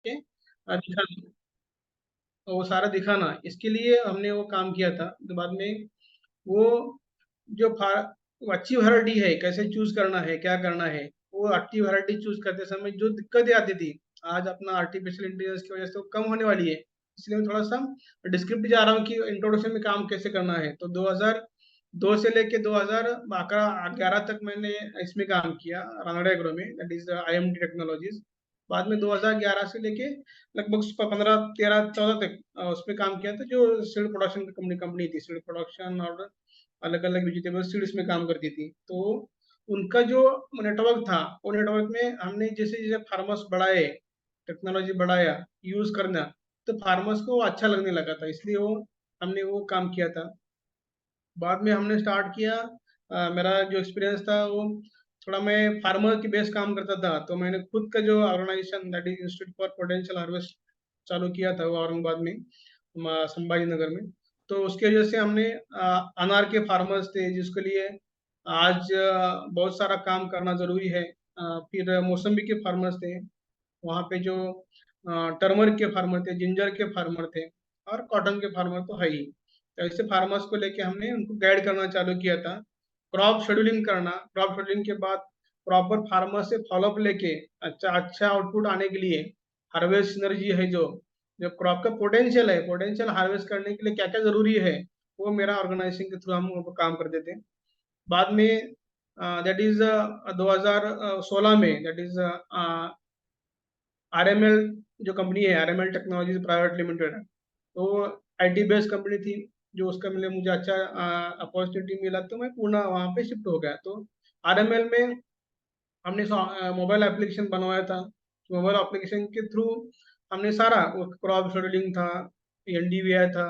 के दिखाना, वो सारा दिखाना, इसके लिए हमने वो काम किया था। तो बाद में वो जो वो अच्छी वैरायटी है, कैसे चूज करना है, क्या करना है, वो अच्छी वैरायटी चूज करते समय जो दिक्कतें आती थी, आज अपना आर्टिफिशियल इंटेलिजेंस की वजह से वो कम होने वाली है। इसलिए मैं थोड़ा सा डिस्क्रिप्टिव जा रहा हूँ कि इंट्रोडक्शन में काम कैसे करना है। तो 2002 से लेके 2011 तक मैंने इसमें काम किया, रानडे एग्रो में, दैट इज IMT टेक्नोलॉजीज। बाद में 2011 से लेके लगभग 15 13 14 तक उसमें काम किया था, जो सीड प्रोडक्शन की कंपनी थी, सीड प्रोडक्शन और अलग अलग वेजिटेबल सीड्स में काम करती थी। तो उनका जो नेटवर्क था, वो नेटवर्क में हमने जैसे जैसे फार्मर्स बढ़ाए, टेक्नोलॉजी बढ़ाया, यूज करना, तो फार्मर्स को अच्छा लगने लगा था, इसलिए वो हमने वो काम किया था। बाद में हमने स्टार्ट किया, मेरा जो एक्सपीरियंस था वो थोड़ा, मैं फार्मर की बेस काम करता था, तो मैंने खुद का जो organization, that is institute for potential harvest, चालू किया था वो औरंगाबाद में, संभाजी नगर में। तो उसकी वजह से हमने अनार के फार्मर्स थे जिसके लिए आज बहुत सारा काम करना जरूरी है। फिर मौसम्बी के फार्मर्स थे वहाँ पे, जो टर्मरिक के फार्मर थे, जिंजर के फार्मर थे, और कॉटन के फार्मर तो है ही। तो ऐसे फार्मर्स को लेके हमने उनको गाइड करना चालू किया था, क्रॉप शेड्यूलिंग करना, क्रॉप शेड्यूलिंग के बाद प्रॉपर फार्मर से फॉलोअप लेके अच्छा अच्छा आउटपुट आने के लिए, हार्वेस्ट सिनर्जी है, जो जो क्रॉप का पोटेंशियल है, पोटेंशियल हार्वेस्ट करने के लिए क्या क्या जरूरी है, वो मेरा ऑर्गेनाइजेशन के थ्रू हम वो काम करते थे। बाद में दैट इज 2016 में, दैट इज RML जो कंपनी है, RML टेक्नोलॉजीज प्राइवेट लिमिटेड, तो IT बेस्ड कंपनी थी, जो उसका मिले मुझे अच्छा अपॉर्चुनिटी मिला, तो मैं पूना वहाँ पे शिफ्ट हो गया। तो RML में हमने मोबाइल एप्लीकेशन बनवाया था। मोबाइल एप्लीकेशन के थ्रू हमने सारा, क्रॉप शेड्यूलिंग था, NDVI था,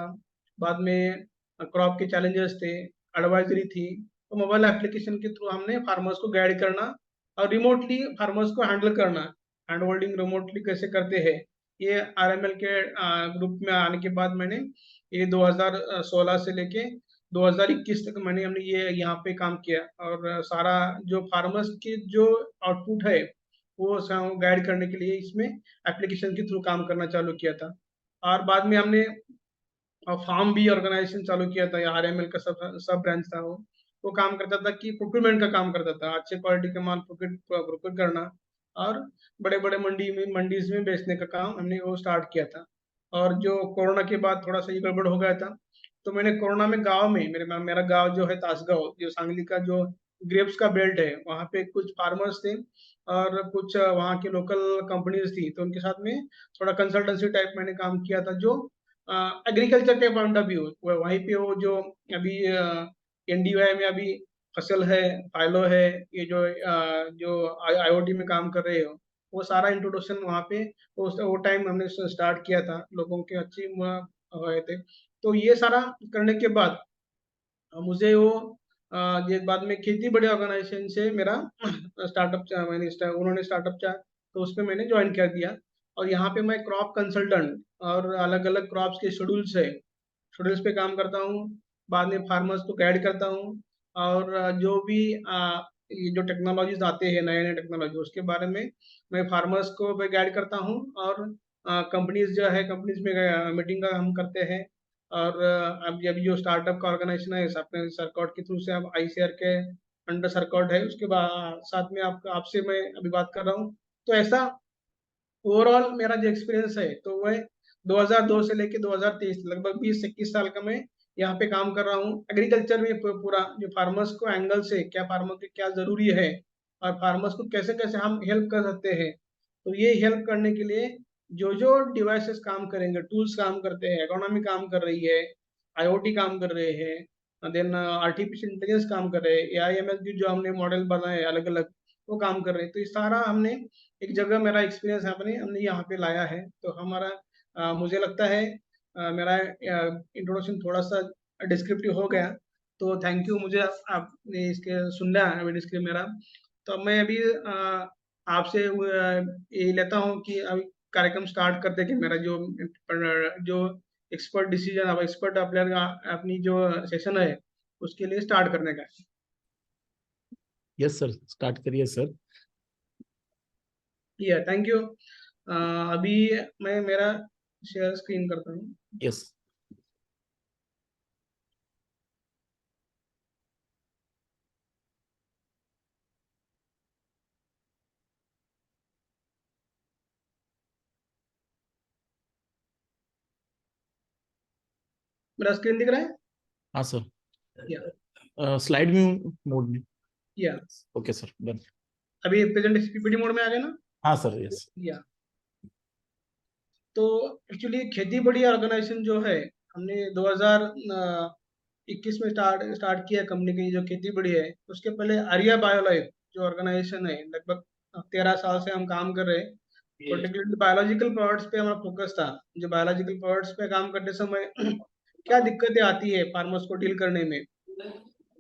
बाद में क्रॉप के चैलेंजेस थे, एडवाइजरी थी। तो मोबाइल एप्लीकेशन के थ्रू हमने फार्मर्स को गाइड करना और रिमोटली फार्मर्स को हैंडल करना, हैंड होल्डिंग रिमोटली कैसे करते हैं, ये RML के ग्रुप में आने के बाद मैंने ये 2016 से लेके 2021 तक मैंने हमने ये यहाँ पे काम किया, और सारा जो फार्मर्स की जो आउटपुट है वो गाइड करने के लिए इसमें एप्लीकेशन के थ्रू काम करना चालू किया था। और बाद में हमने फार्म भी ऑर्गेनाइजेशन चालू किया था, RML का सब सब ब्रांच था वो काम करता था कि प्रोक्योरमेंट का काम करता था, अच्छे क्वालिटी का माल प्रोक्योर करना, और बड़े बड़े मंडीज में बेचने का काम हमने वो स्टार्ट किया था। और जो कोरोना के बाद थोड़ा सा ये गड़बड़ हो गया था, तो मैंने कोरोना में गांव में, मेरा गांव जो है तासगांव, जो सांगली का जो ग्रेप्स का बेल्ट है, वहाँ पे कुछ फार्मर्स थे और कुछ वहाँ के लोकल कंपनीज थी, तो उनके साथ में थोड़ा कंसल्टेंसी टाइप मैंने काम किया था, जो एग्रीकल्चर के पॉइंट ऑफ व्यू, वहीं पे वो जो अभी NDY में अभी फसल है, फाइलो है, ये जो IoT में काम कर रहे हो, वो सारा इंट्रोडक्शन वहाँ पे वो टाइम हमने स्टार्ट किया था, लोगों के अच्छी हुए थे। तो ये सारा करने के बाद मुझे वो ये बाद में खेती बड़ी ऑर्गेनाइजेशन से मेरा स्टार्टअप उन्होंने स्टार्टअप चाहा, तो उसमें मैंने ज्वाइन कर दिया। और यहाँ पे मैं क्रॉप कंसल्टेंट और अलग अलग क्रॉप्स के शेड्यूल्स है, शेड्यूल्स पे काम करता हूँ। बाद में फार्मर्स को गाइड करता हूँ, और जो भी ये जो टेक्नोलॉजीज आते हैं, नए नए टेक्नोलॉजी, उसके बारे में मैं फार्मर्स को भी गाइड करता हूँ। और कंपनीज जो है, कंपनीज में मीटिंग का हम करते हैं। और अब अभी जो स्टार्टअप का ऑर्गेनाइजेशन है, अपने सरकॉट के थ्रू से, अब ICR के अंडर सरकॉट है, उसके बाद साथ में आपसे मैं अभी बात कर रहा हूँ। तो ऐसा ओवरऑल मेरा जो एक्सपीरियंस है, तो वह 2002 से लेके 2023, लगभग 20 21 साल का मैं यहाँ पे काम कर रहा हूँ एग्रीकल्चर में। पूरा जो फार्मर्स को एंगल से, क्या फार्मर के क्या जरूरी है, और फार्मर्स को कैसे कैसे हम हेल्प कर सकते हैं, तो ये हेल्प करने के लिए जो जो डिवाइसेस काम करेंगे, टूल्स काम करते हैं, इकोनॉमी काम कर रही है, IoT काम कर रहे हैं, देन आर्टिफिशियल इंटेलिजेंस काम कर रहे हैं, AIML की जो हमने मॉडल बनाए अलग अलग, वो काम कर रहे हैं। तो ये सारा हमने एक जगह, मेरा एक्सपीरियंस हमने हमने यहाँ पे लाया है। तो हमारा मुझे लगता है मेरा इंट्रोडक्शन थोड़ा सा डिस्क्रिप्टिव हो गया, तो थैंक यू, मुझे आपने इसके सुन लिया अभी डिस्क्रिप्ट मेरा। तो अब मैं अभी आपसे ये लेता हूँ कि अभी कार्यक्रम स्टार्ट करते कि मेरा जो जो एक्सपर्ट डिसीजन, अब एक्सपर्ट अपने अपनी जो सेशन है उसके लिए स्टार्ट करने का। यस सर, स्टार्ट करिए सर। Thank you. अभी मैं मेरा शेयर स्क्रीन करता हूँ। यस। मेरा स्क्रीन दिख रहा है? हाँ सर। या स्लाइड व्यू मोड में। या ओके सर, डन। अभी प्रेजेंट पीपीटी मोड में आ गया ना? हाँ सर, यस। या तो एक्चुअली खेती बड़ी ऑर्गेनाइजेशन जो है, हमने 2021 में स्टार्ट किया कंपनी की जो खेती बड़ी है। उसके पहले आर्या बायोलाइफ जो ऑर्गेनाइजेशन है, लगभग 13 साल से हम काम कर रहे हैं। पर्टिकुलरली बायोलॉजिकल प्रोडक्ट्स पे हमारा फोकस था। जो बायोलॉजिकल प्रोडक्ट्स पे काम करते समय क्या दिक्कतें आती है फार्मर्स को डील करने में,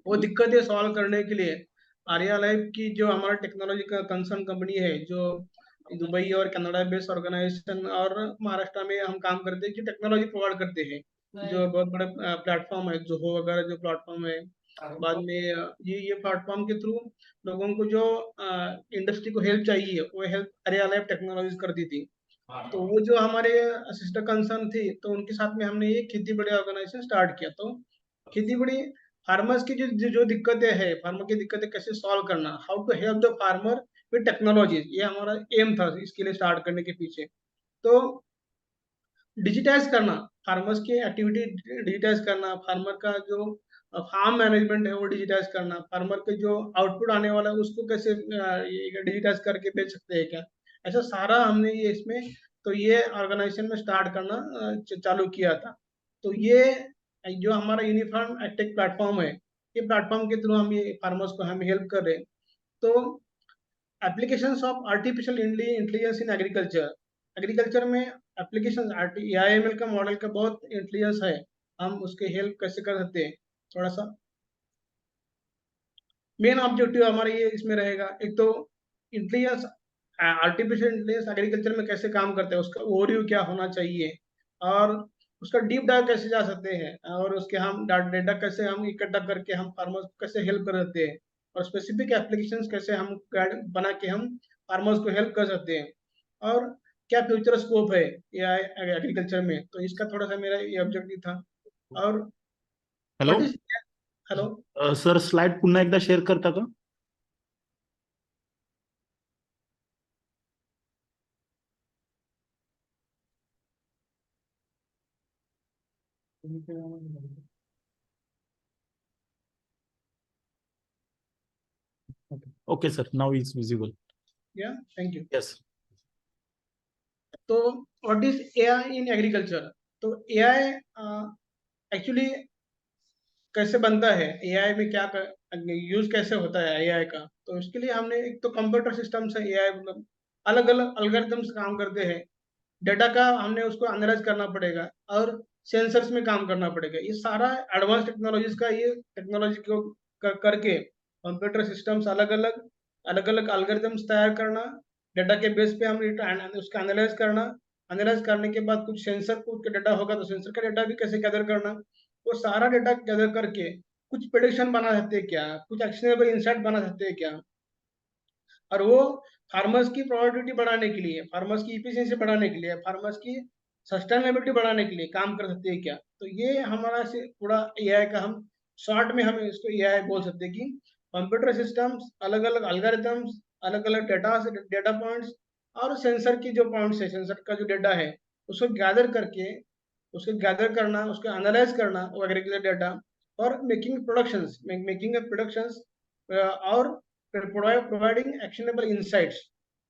वो दिक्कतें सॉल्व करने के लिए आर्या लाइफ की जो हमारा टेक्नोलॉजी का कंसर्न कंपनी है, जो दुबई और कनाडा बेस्ड ऑर्गेनाइजेशन और महाराष्ट्र में हम काम करते हैं, जो टेक्नोलॉजी प्रोवाइड करते हैं। जो बहुत बड़े प्लेटफॉर्म है, जोहो वगैरह जो प्लेटफॉर्म है। बाद में ये प्लेटफॉर्म के थ्रू लोगों को जो इंडस्ट्री को हेल्प चाहिए, वो हेल्प आर्या लाइफ टेक्नोलॉजीज करती थी। तो वो जो हमारे सिस्टर कंसर्न थी, तो उनके साथ में हमने ये खेती बड़ी ऑर्गेनाइजेशन स्टार्ट किया। तो खेती बड़ी फार्मर्स की जो दिक्कतें हैं, फार्मर की दिक्कतें कैसे सॉल्व करना, how to help the farmer with technology, ये हमारा एम था इसके लिए स्टार्ट करने के पीछे। तो डिजिटाइज करना, फार्मर्स की एक्टिविटी डिजिटाइज करना, फार्मर का जो फार्म मैनेजमेंट है वो डिजिटाइज करना, फार्मर के जो आउटपुट आने वाला है उसको कैसे डिजिटाइज करके बेच सकते हैं क्या, ऐसा सारा हमने ये इसमें, तो ये ऑर्गेनाइजेशन में स्टार्ट करना चालू किया था। तो ये जो हमारा यूनिफॉर्म एडटेक प्लेटफॉर्म है, ये प्लेटफॉर्म के थ्रू हम ये फार्मर्स को हम हेल्प कर रहे हैं। तो applications of artificial intelligence in agriculture, agriculture में एप्लीकेशन एआईएमएल का मॉडल का बहुत इंटेलिजेंस है, हम उसके हेल्प कैसे कर सकते हैं थोड़ा सा। मेन ऑब्जेक्टिव हमारा ये इसमें रहेगा, एक तो इंटेलिजेंस, आर्टिफिशियल इंटेलिजेंस एग्रीकल्चर में कैसे काम करता है, उसका ओवरव्यू क्या होना चाहिए, और उसका डीप डाइव कैसे जा सकते हैं, और उसके हम डेटा कैसे हम इकट्ठा करके हम फार्मर्स को कैसे हेल्प कर सकते हैं, और स्पेसिफिक एप्लीकेशंस कैसे हम गाइड बना के हम फार्मर्स को हेल्प कर सकते हैं, और क्या फ्यूचर स्कोप है एआई एग्रीकल्चर में। तो इसका थोड़ा सा मेरा ये ऑब्जेक्टिव था। और hello what is, hello, sir, slide पुन्हा एकदा शेअर करता का? Okay sir, now is visible. या थैंक यू। यस। तो what is AI in agriculture? तो एआई एक्चुअली कैसे बनता है, एआई में क्या यूज कैसे होता है एआई का, तो इसके लिए हमने एक तो कंप्यूटर सिस्टम से एआई, मतलब अलग अलग अलगोरिथम्स काम करते हैं। डेटा का हमने उसको एनालाइज करना पड़ेगा, और सेंसर्स में काम करना पड़ेगा। ये सारा एडवांस टेक्नोलॉजीज का, ये टेक्नोलॉजी को करके कंप्यूटर सिस्टम्स अलग अलग एल्गोरिथम्स तैयार करना, डेटा के बेस पे हम उसका एनालाइज करना, एनालाइज करने के बाद कुछ सेंसर को डेटा होगा, तो सेंसर का डेटा भी कैसे गैदर करना, वो सारा डेटा गैदर करके कुछ प्रेडिक्शन बना सकते हैं क्या, कुछ एक्शनेबल इंसाइट बना सकते हैं क्या, और वो फार्मर्स की प्रोडक्टिविटी बढ़ाने के लिए, फार्मर्स की इफिशियंसी बढ़ाने के लिए, फार्मर्स की सस्टेनेबिलिटी बढ़ाने के लिए काम कर सकते हैं क्या। तो ये हमारा से पूरा एआई का, हम शॉर्ट में हम इसको एआई बोल सकते हैं कि कंप्यूटर सिस्टम्स, अलग अलग अलगोरिथम्स, अलग अलग डेटा पॉइंट्स, और सेंसर की जो पॉइंट्स है, सेंसर का जो डेटा है, उसको गैदर करके, उसको गैदर करना, उसको एनालाइज करना वो एग्रीकल्चर डेटा, और मेकिंग प्रोडक्शंस, और providing actionable insights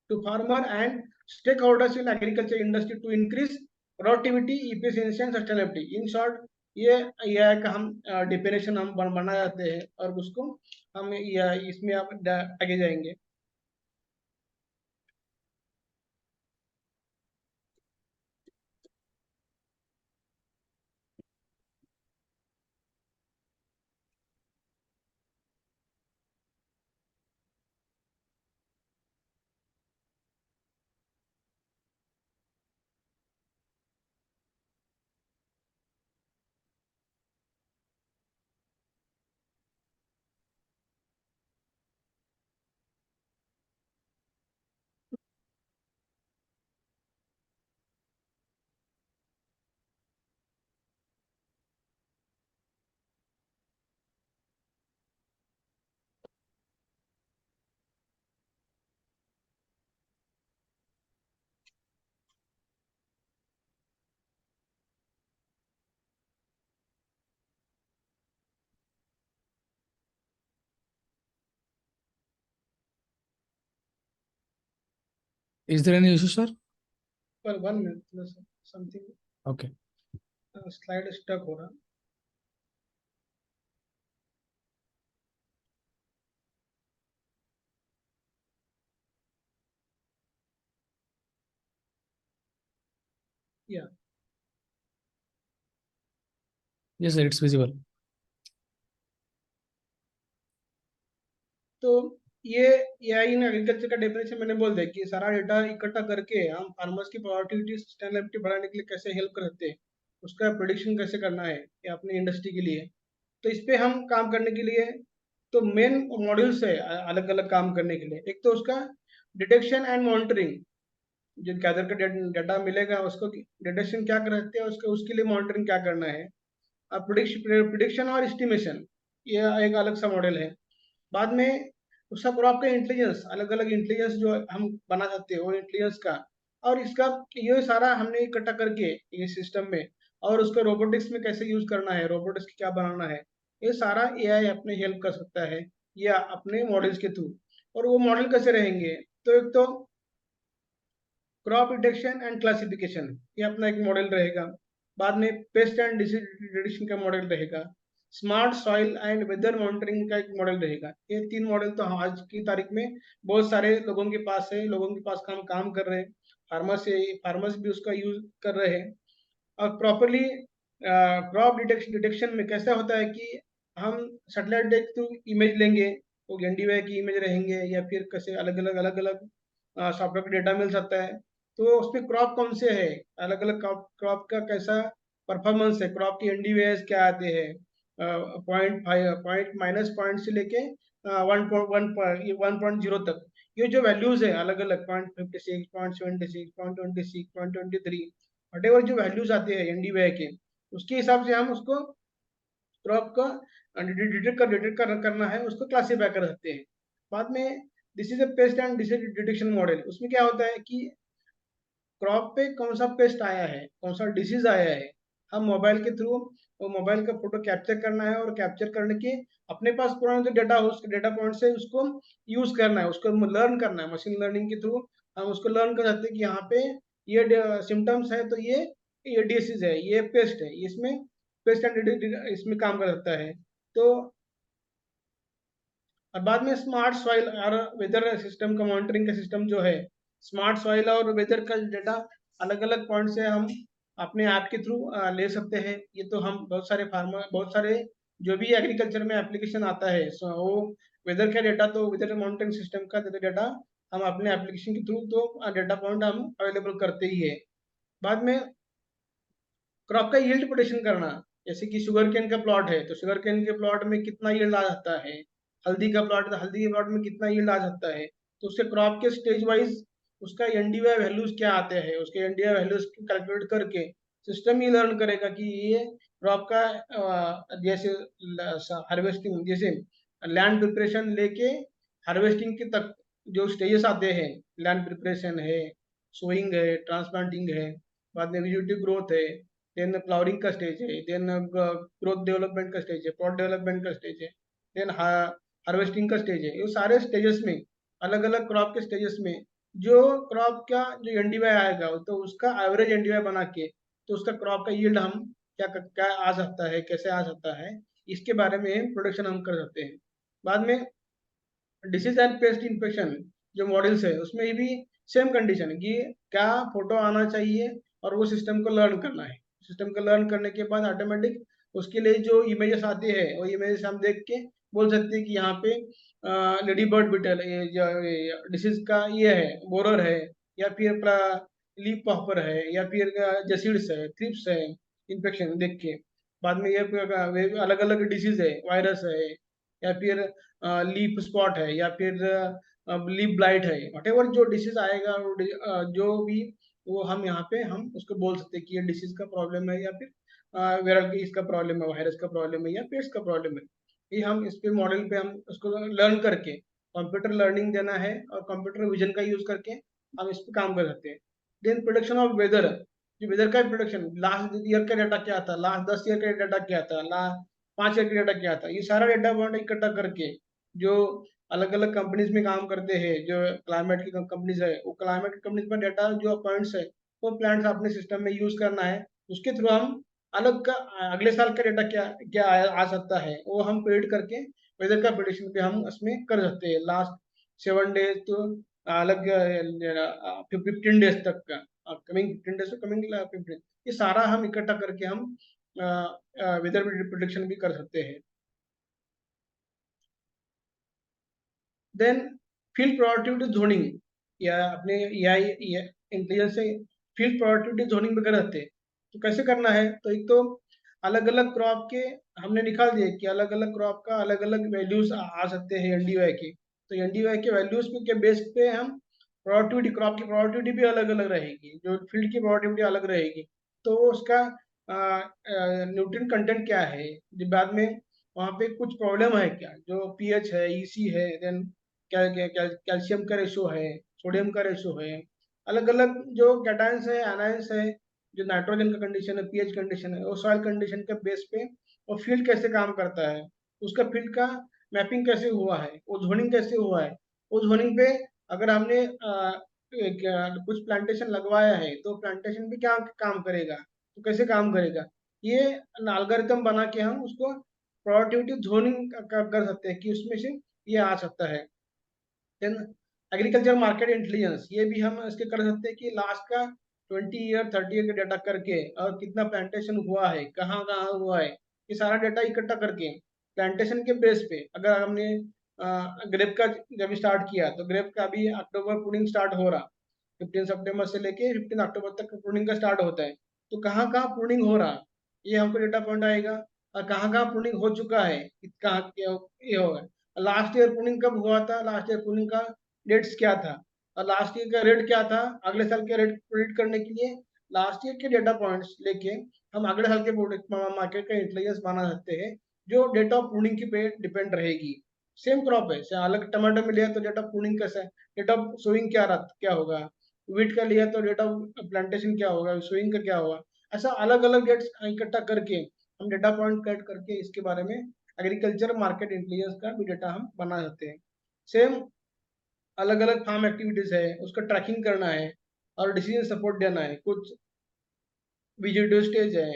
to farmer and stakeholders in agriculture industry to increase productivity, efficiency and sustainability. In short, ये AI का हम डेफिनेशन हम बना जाते हैं, और उसको हम इसमें आप आगे जाएंगे। Is there any issue, sir? पर 1 minute something Okay. Slide stuck हो रहा. Yeah. Yes, sir, it's visible. तो ये AI इन एग्रीकल्चर का डेफिनेशन मैंने बोल दिया कि सारा डेटा इकट्ठा करके हम फार्मर्स की प्रोडक्टिविटी सस्टेनेबिलिटी बढ़ाने के लिए कैसे हेल्प कर सकते हैं, उसका प्रेडिक्शन कैसे करना है ये अपनी इंडस्ट्री के लिए. तो इस पे हम काम करने के लिए तो मेन मॉड्यूल्स है अलग अलग काम करने के लिए. एक तो उसका डिटेक्शन एंड मॉनिटरिंग, जो गैदर का डेटा मिलेगा उसको डिटेक्शन क्या करते हैं, उसके लिए मॉनिटरिंग क्या करना है. अब प्रिडिक्शन और एस्टिमेशन ये एक अलग सा मॉडल है. बाद में उसका क्रॉप का इंटेलिजेंस, अलग अलग इंटेलिजेंस जो हम बना सकते हैं वो इंटेलिजेंस का, और इसका ये सारा हमने इकट्ठा करके ये सिस्टम में, और उसको रोबोटिक्स में कैसे यूज करना है, रोबोटिक्स क्या बनाना है, ये सारा AI अपने हेल्प कर सकता है या अपने मॉडल्स के थ्रू. और वो मॉडल कैसे रहेंगे, तो एक तो क्रॉप डिटेक्शन एंड क्लासिफिकेशन, ये अपना एक मॉडल रहेगा. बाद में पेस्ट एंड डिसीज डिटेक्शन का मॉडल रहेगा. Smart soil and weather monitoring का एक मॉडल रहेगा. ये 3 मॉडल तो आज की तारीख में बहुत सारे लोगों के पास है, लोगों के पास काम कर रहे हैं. फार्मर्स भी उसका यूज कर रहे हैं. और प्रॉपरली क्रॉप डिटेक्शन में कैसा होता है कि हम सैटेलाइट के थ्रू इमेज लेंगे, वो एनडीवीआई की इमेज रहेंगे या फिर कैसे अलग अलग सॉफ्टवेयर का डेटा मिल सकता है. तो उसमें क्रॉप कौन से है, अलग अलग क्रॉप का कैसा परफॉर्मेंस है, क्रॉप की एनडीवीआई क्या आते हैं, पॉइंट माइनस पॉइंट से लेके 1.0 तक, ये जो वैल्यूज है अलग अलग 0.56, 0.76, 0.26, 0.23, वटेवर जो वैल्यूज आते हैं एनडीवीआई के, उसके हिसाब से हम उसको क्रॉप का डिटेक्ट करना है, उसको क्लासीफाई कर सकते हैं. बाद में this is a paste and disease detection model. उसमें क्या होता है कि क्रॉप पे कौन सा पेस्ट आया है, कौन सा डिसीज आया है, हम मोबाइल के थ्रू वो मोबाइल का फोटो कैप्चर करना है, और कैप्चर करने के अपने पास पुराना जो डेटा हो उसके डेटा पॉइंट से उसको यूज करना है, उसको लर्न करना है. मशीन लर्निंग के थ्रू हम उसको लर्न कर सकते हैं कि यहाँ पे ये सिम्टम्स है, तो ये डिसीज है, ये पेस्ट है, इसमें पेस्ट एंड इसमें काम कर सकता है. तो और बाद में स्मार्ट सॉइल और वेदर सिस्टम का मॉनिटरिंग का सिस्टम जो है, स्मार्ट सॉइल और वेदर का डेटा अलग अलग पॉइंट से हम अपने ऐप के थ्रू ले सकते हैं. ये तो हम बहुत सारे जो भी एग्रीकल्चर में एप्लीकेशन आता है, सो वो वेदर का डेटा, तो वेदर मॉनिटरिंग सिस्टम का डेटा हम अपने एप्लीकेशन के थ्रू तो डेटा पॉइंट हम अवेलेबल करते ही है. बाद में क्रॉप का यील्ड प्रोडिक्शन करना, जैसे कि शुगर केन का प्लॉट है तो शुगर केन के प्लॉट में कितना यील्ड आ सकता है, हल्दी का प्लॉट है तो हल्दी के प्लॉट में कितना यील्ड आ सकता है. तो उसके क्रॉप के स्टेज वाइज उसका एनडीवीआई वैल्यूज क्या आते हैं, उसके एनडीवीआई वैल्यूज कैलकुलेट करके सिस्टम ये लर्न करेगा कि ये क्रॉप का जैसे हार्वेस्टिंग, जैसे लैंड प्रिपरेशन लेके हार्वेस्टिंग के तक जो स्टेजेस आते हैं, लैंड प्रिपरेशन है, सोइंग है, ट्रांसप्लांटिंग है, बाद में वेजिटेटिव ग्रोथ है, देन फ्लावरिंग का स्टेज है, देन ग्रोथ डेवलपमेंट का स्टेज है, प्लॉट डेवलपमेंट का स्टेज है, देन हार्वेस्टिंग का स्टेज है. ये सारे स्टेजेस में, अलग अलग क्रॉप के स्टेजेस में जो क्रॉप का जो एनडीवीआई आएगा तो उसका एवरेज एनडीवीआई बना के, तो उसका क्रॉप का यील्ड हम क्या आ सकता है, कैसे आ सकता है, इसके बारे में प्रोडक्शन हम कर सकते हैं. बाद में डिसीज एंड पेस्ट इन्फेक्शन जो मॉडल्स है उसमें भी सेम कंडीशन है कि क्या फोटो आना चाहिए, और वो सिस्टम को लर्न करना है. सिस्टम को लर्न करने के बाद ऑटोमेटिक उसके लिए जो इमेजेस आते हैं वो इमेजेस हम देख के बोल सकते हैं कि यहाँ पे लेडी बर्ड बिटल डिसीज का ये है, बोरर है, या फिर लीफ पॉपर है, या फिर जसीड्स है, थ्रिप्स है, इन्फेक्शन देख के. बाद में ये अलग अलग डिसीज है, वायरस है, या फिर लीफ स्पॉट है, या फिर लीफ ब्लाइट है, वटेवर जो डिसीज आएगा जो भी वो हम यहाँ पे हम उसको बोल सकते हैं कि ये डिसीज का प्रॉब्लम है, या फिर वायरल इसका प्रॉब्लम है, वायरस का प्रॉब्लम है, या पेस्ट का प्रॉब्लम है. ये हम इस पे मॉडल पे हम उसको लर्न करके कंप्यूटर लर्निंग देना है, और कंप्यूटर विजन का यूज करके हम इस पे काम कर सकते हैं. देन प्रोडक्शन ऑफ वेदर, जो वेदर का प्रोडक्शन, लास्ट ईयर का डाटा क्या था, लास्ट 10 ईयर का डाटा क्या था, लास्ट 5 ईयर का डाटा क्या था, ये सारा डाटा पॉइंट इकट्ठा करके जो अलग अलग कंपनीज में काम करते हैं, जो क्लाइमेट की कंपनीज है, वो क्लाइमेट की कंपनीज में डेटा जो पॉइंट्स है वो प्लांट्स अपने सिस्टम में यूज करना है, उसके थ्रू हम अलग का अगले साल का डेटा क्या क्या आ सकता है वो हम प्रेडिक्ट करके वेदर का प्रेडिक्शन पे हम उसमें कर सकते हैं। लास्ट 7 डेज तो अलग 15 डेज तक का कमिंग 15 डेज कमिंग 15, ये सारा हम इकट्ठा करके हम वेदर प्रेडिक्शन भी कर सकते हैं। देन फील्ड प्रोडक्टिविटी जोनिंग या अपने एआई इंटेलिजेंस से फील्ड प्रोडक्टिविटी जोनिंग भी कर सकते हैं। तो कैसे करना है, तो एक तो अलग अलग क्रॉप के हमने निकाल दिए कि अलग अलग क्रॉप का अलग अलग वैल्यूज आ सकते हैं एनडीवाई के, तो एनडीवाई के वैल्यूज के बेस पे हम प्रोडक्टिविटी क्रॉप की प्रोडक्टिविटी भी अलग अलग रहेगी, जो फील्ड की प्रोडक्टिविटी अलग रहेगी। तो उसका न्यूट्रिएंट कंटेंट क्या है, जो बाद में वहाँ पे कुछ प्रॉब्लम है क्या, जो पीएच है, ईसी है, देन कैल्शियम का रेशो है, सोडियम का रेशो है, अलग अलग जो कैटायंस है, एनायंस है, जो नाइट्रोजन का कंडीशन है, पीएच कंडीशन है, वो सॉइल कंडीशन के बेस पे वो फील्ड कैसे काम करता है, उसका फील्ड का मैपिंग कैसे हुआ है, वो जोनिंग कैसे हुआ है। उस जोनिंग पे अगर हमने कुछ प्लांटेशन लगवाया है तो प्लांटेशन भी क्या काम करेगा, तो कैसे काम करेगा, ये एल्गोरिथम बना के हम उसको प्रोडक्टिविटी जोनिंग कर सकते हैं कि उसमें से ये आ सकता है। देन एग्रीकल्चर मार्केट इंटेलिजेंस, ये भी हम इसके कर सकते हैं कि लास्ट का 20 ईयर 30 ईयर का डाटा करके और कितना प्लांटेशन हुआ है, कहाँ कहाँ हुआ है, ये सारा डाटा इकट्ठा करके प्लांटेशन के बेस पे अगर हमने ग्रेप का जब स्टार्ट किया तो ग्रेप का अभी अक्टूबर प्रूनिंग स्टार्ट हो रहा, 15 सितंबर से लेके 15 अक्टूबर तक प्रूनिंग का स्टार्ट होता है, तो कहाँ कहाँ प्रूनिंग हो रहा ये हमको डेटा पॉइंट आएगा, और कहाँ कहाँ प्रूनिंग हो चुका है, कहाँ ये होगा, लास्ट ईयर प्रूनिंग कब हुआ था, लास्ट ईयर प्रूनिंग का डेट्स क्या था, और लास्ट ईयर का रेट क्या था, अगले साल के रेट प्रेडिक्ट करने के लिए लास्ट ईयर के डेटा पॉइंट्स लेके हम अगले साल के मार्केट का इंटेलिजेंस बना सकते हैं, जो डेटा ऑफ प्रूनिंग की पे डिपेंड रहेगी। सेम क्रॉप है, अलग टमाटर में लिया तो डेटा ऑफ प्रूनिंग कैसा है, डेटा ऑफ सोइंग क्या होगा, वीट का लिया तो डेटा ऑफ प्लांटेशन क्या होगा, सोइंग का क्या होगा, ऐसा अलग अलग डेट्स इकट्ठा करके हम डेटा पॉइंट कलेक्ट करके इसके बारे में एग्रीकल्चर मार्केट इंटेलिजेंस का भी डेटा हम बना सकते हैं। सेम अलग अलग फार्म एक्टिविटीज है, उसका ट्रैकिंग करना है और डिसीजन सपोर्ट देना है। कुछ विजिटिव स्टेज है,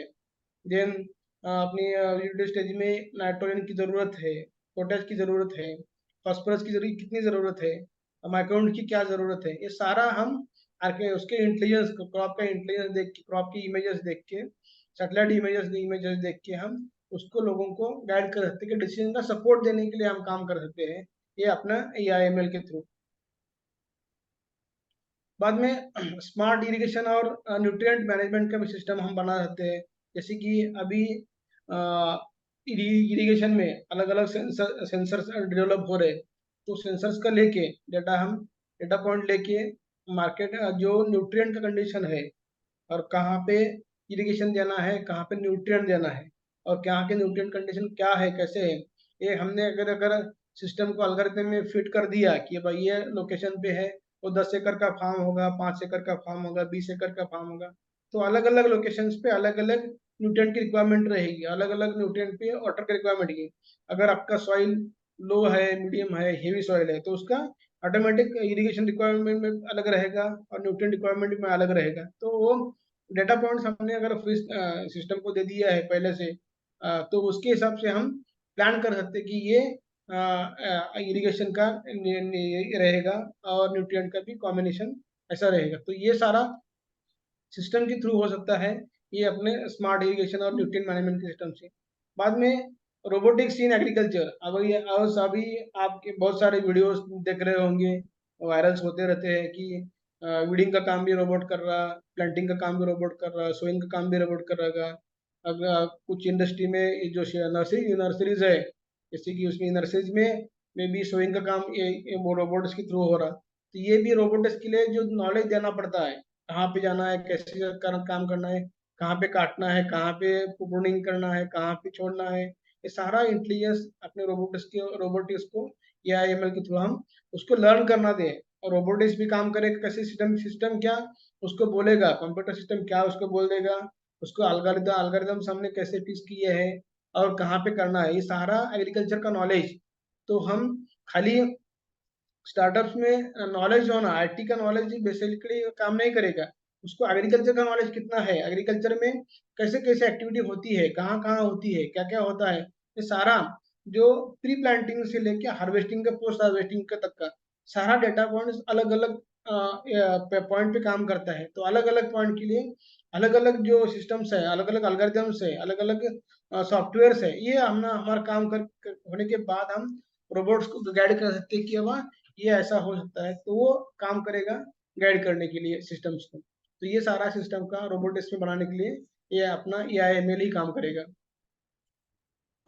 देन अपनी विजिटिव स्टेज में नाइट्रोजन की जरूरत है, पोटेश की जरूरत है, फास्फोरस की जरूरत कितनी जरूरत है, माइक्रोन्यूट्रिएंट की क्या जरूरत है, ये सारा हम आके उसके इंटेलिजेंस क्रॉप का इंटेलिजेंस देख के, क्रॉप की इमेजेस देख के, सैटेलाइट इमेजेस देख के हम उसको लोगों को गाइड कर सकते हैं कि डिसीजन का सपोर्ट देने के लिए हम काम कर सकते हैं, ये अपना AIML के थ्रू। बाद में स्मार्ट इरिगेशन और न्यूट्रिएंट मैनेजमेंट का भी सिस्टम हम बना सकते हैं, जैसे कि अभी इरिगेशन में अलग अलग सेंसर्स डेवलप हो रहे हैं, तो सेंसर्स का लेके डेटा हम डेटा पॉइंट लेके मार्केट जो न्यूट्रिएंट का कंडीशन है और कहाँ पे इरिगेशन देना है, कहाँ पे न्यूट्रिएंट देना है, और कहाँ के न्यूट्रिएंट कंडीशन क्या है, कैसे है, ये हमने अगर अगर सिस्टम को अलगोरिथम में फिट कर दिया कि भाई ये लोकेशन पे है, वो 10 एकड़ का फार्म होगा, 5 एकड़ का फार्म होगा, 20 एकड़ का फार्म होगा, तो अलग अलग लोकेशंस पे अलग अलग न्यूट्रिएंट की रिक्वायरमेंट रहेगी, अलग अलग न्यूट्रिएंट पे वाटर की रिक्वायरमेंट की। अगर आपका सॉइल लो है, मीडियम है, हेवी सॉइल है, तो उसका ऑटोमेटिक इरिगेशन रिक्वायरमेंट में अलग रहेगा और न्यूट्रिएंट रिक्वायरमेंट में अलग रहेगा। तो वो डेटा पॉइंट्स हमने अगर सिस्टम को दे दिया है पहले से, तो उसके हिसाब से हम प्लान कर सकते हैं कि ये इरिगेशन का रहेगा और न्यूट्रिएंट का भी कॉम्बिनेशन ऐसा रहेगा। तो ये सारा सिस्टम के थ्रू हो सकता है, ये अपने स्मार्ट इरिगेशन और न्यूट्रिएंट मैनेजमेंट के सिस्टम से। बाद में रोबोटिक्स इन एग्रीकल्चर, अब ये अभी आपके बहुत सारे वीडियोस देख रहे होंगे, वायरल्स होते रहते हैं कि वीडिंग का काम भी रोबोट कर रहा, प्लांटिंग का काम भी रोबोट कर रहा, सोइंग का काम भी रोबोट कर रहा। अगर कुछ इंडस्ट्री में जो नर्सरीज है, जैसे कि उसमें नर्सरीज में भी सोइंग का काम वो रोबोट्स के थ्रू हो रहा, तो ये भी रोबोट्स के लिए जो नॉलेज देना पड़ता है, कहाँ पे जाना है, कैसे काम करना है, कहाँ पे काटना है, कहाँ पे प्रूनिंग करना है, कहाँ पे छोड़ना है, ये सारा इंटेलिजेंस अपने रोबोटिक्स को AIML के थ्रू हम उसको लर्न करना दें, और रोबोटिक्स भी काम करेगा कैसे, सिस्टम क्या उसको बोलेगा, कंप्यूटर सिस्टम क्या उसको बोल देगा, उसको अलगारिदम हमने कैसे फिक्स किए हैं और कहाँ पे करना है, ये सारा एग्रीकल्चर का नॉलेज तो हम खाली स्टार्टअप्स में नॉलेज होना, आईटी का नॉलेज बेसिकली काम नहीं करेगा। उसको एग्रीकल्चर का नॉलेज कितना है, एग्रीकल्चर में कैसे कैसे एक्टिविटी होती है, कहाँ कहाँ होती है, क्या क्या होता है, ये सारा जो प्री प्लांटिंग से लेके हार्वेस्टिंग का, पोस्ट हार्वेस्टिंग का तक का सारा डेटा पॉइंट्स अलग अलग पॉइंट पे काम करता है। तो अलग अलग पॉइंट के लिए अलग अलग जो सिस्टम्स है, अलग अलग अलगोरिथम्स है, अलग अलग सॉफ्टवेयर्स है, ये हम हमारा काम होने के बाद हम रोबोट्स को गाइड कर सकते हैं कि अब ये ऐसा हो सकता है, तो वो काम करेगा गाइड करने के लिए सिस्टम्स को। तो ये सारा सिस्टम का रोबोटिक्स में बनाने के लिए ये अपना AIML ही काम करेगा।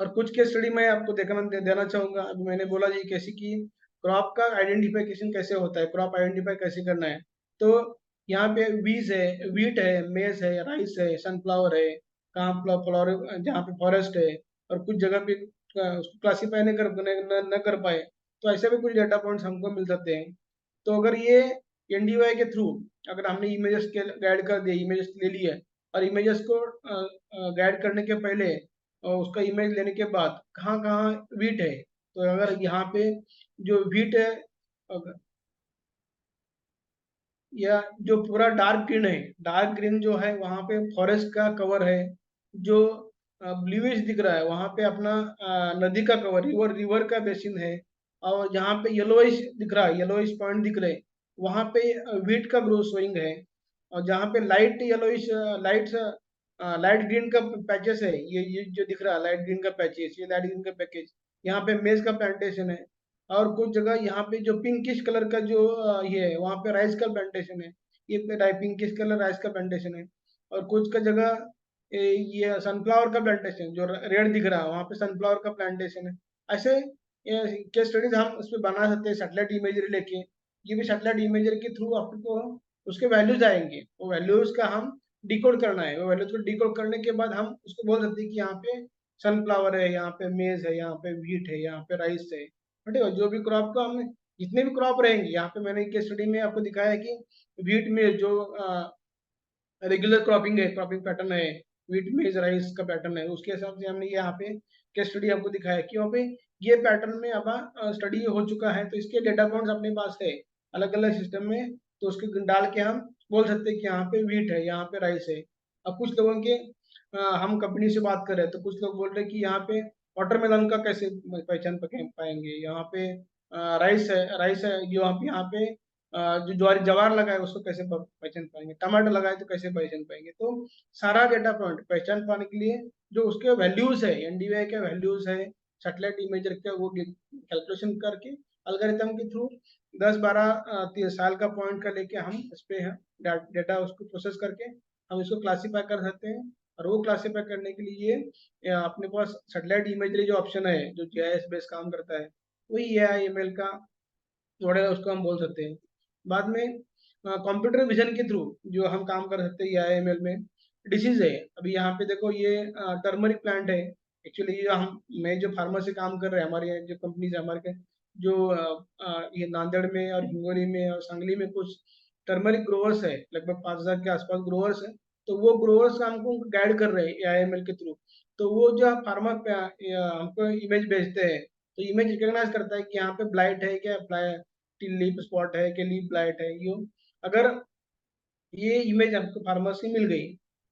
और कुछ केस स्टडी मैं आपको देना चाहूंगा। अभी मैंने बोला जी कैसे कि क्रॉप का आइडेंटिफिकेशन कैसे होता है, क्रॉप आइडेंटिफाई कैसे करना है। तो यहाँ पे वीज है, वीट है, मेज है, राइस है, सनफ्लावर है, कहाँ फ्लावर जहाँ पे फॉरेस्ट है, और कुछ जगह पे उसको क्लासीफाई न कर पाए, तो ऐसे भी कुछ डेटा पॉइंट्स हमको मिल सकते हैं। तो अगर ये NDVI के थ्रू अगर हमने इमेजेस के गाइड कर दिए, इमेजेस ले लिए, और इमेजेस को गाइड करने के पहले और उसका इमेज लेने के बाद कहाँ कहाँ वीट है, तो अगर यहाँ पे जो वीट है या जो पूरा डार्क ग्रीन है, डार्क ग्रीन जो है वहाँ पे फॉरेस्ट का कवर है। जो ब्लूइश दिख रहा है वहाँ पे अपना नदी का कवर, रिवर रिवर का बेसिन है। और जहाँ पे येलोइश दिख रहा है, येलोइश पॉइंट दिख रहे, वहाँ पे वीट का ग्रो सोइंग है। और जहाँ पे लाइट येलोइश लाइट ग्रीन का पैचेस है, ये जो दिख रहा है लाइट ग्रीन का पैचेस, ये लाइट ग्रीन का पैकेज, यहाँ पे मेज का प्लांटेशन है। और कुछ जगह यहाँ पे जो पिंकिश कलर का जो ये है वहाँ पे राइस का प्लांटेशन है, ये पिंकिश कलर राइस का प्लांटेशन है। और कुछ का जगह ये सनफ्लावर का प्लांटेशन जो रेड दिख रहा है वहाँ पे सनफ्लावर का प्लांटेशन है। ऐसे केस स्टडीज हम उस पर बना सकते हैं सैटेलाइट इमेजरी लेके। ये भी सैटेलाइट इमेजरी के थ्रू आपको उसके वैल्यूज आएंगे, वो वैल्यूज का हम डिकोड करना है। वो वैल्यूज को डिकोड करने के बाद हम उसको बोल सकते हैं कि यहाँ पे सनफ्लावर है, यहाँ पे मेज है, यहाँ पे व्हीट है, यहाँ पे राइस है। ठीक है, जो भी क्रॉप को हमने जितने भी क्रॉप रहेंगे, यहाँ पे मैंने केस स्टडी में आपको दिखाया है कि व्हीट में जो रेगुलर क्रॉपिंग है, क्रॉपिंग पैटर्न है, व्हीट मेज राइस का पैटर्न है, उसके हिसाब से हमने यहाँ पे केस स्टडी आपको दिखाया है कि वहाँ पे ये पैटर्न में अब स्टडी हो चुका है, तो इसके डेटा पॉइंट्स अपने पास है अलग अलग सिस्टम में। तो उसके डाल के हम बोल सकते हैं कि यहाँ पे व्हीट है, यहाँ पे राइस है। अब कुछ लोगों के हम कंपनी से बात कर रहे हैं, तो कुछ लोग बोल रहे हैं कि यहाँ पे वाटरमेलन का कैसे पहचान पाएंगे, यहाँ पे राइस है, यहाँ पे जो जवार लगाए उसको कैसे पहचान पाएंगे, टमाटर लगाए तो कैसे पहचान पाएंगे। तो सारा डेटा पॉइंट पहचान पाने के लिए जो उसके वैल्यूज है, NDVI के वैल्यूज है, सैटेलाइट इमेजर का वो कैलकुलेशन करके एल्गोरिथम के थ्रू 10-12 साल का पॉइंट का लेके हम इस पे डेटा उसको प्रोसेस करके हम इसको क्लासीफाई कर सकते हैं। और वो क्लासीफाई करने के लिए अपने पास सैटेलाइट इमेजरी जो ऑप्शन है जो GIS बेस्ड काम करता है, वही AIML का थोड़ा उसको हम बोल सकते हैं। बाद में कंप्यूटर विजन के थ्रू जो हम काम कर सकते हैं AIML में, डिसीज है। अभी यहाँ पे देखो ये टर्मरिक प्लांट है। एक्चुअली ये मैं जो फार्मा से काम कर रहे हैं, हमारे जो कंपनीज है हमारे जो ये नांदेड़ में और हिंगोली में और सांगली में कुछ टर्मरिक ग्रोवर्स है, लगभग 5,000 के आसपास ग्रोवर्स है। तो वो ग्रोवर्स हमको गाइड कर रहे हैं AIML के थ्रू। तो वो जो फार्मा हमको इमेज भेजते हैं, तो इमेज रिकॉग्नाइज करता है कि यहाँ पे ब्लाइट है क्या, लीफ स्पॉट है कि लीफ ब्लाइट है। यो अगर ये इमेज हमको फार्मर्स की मिल गई,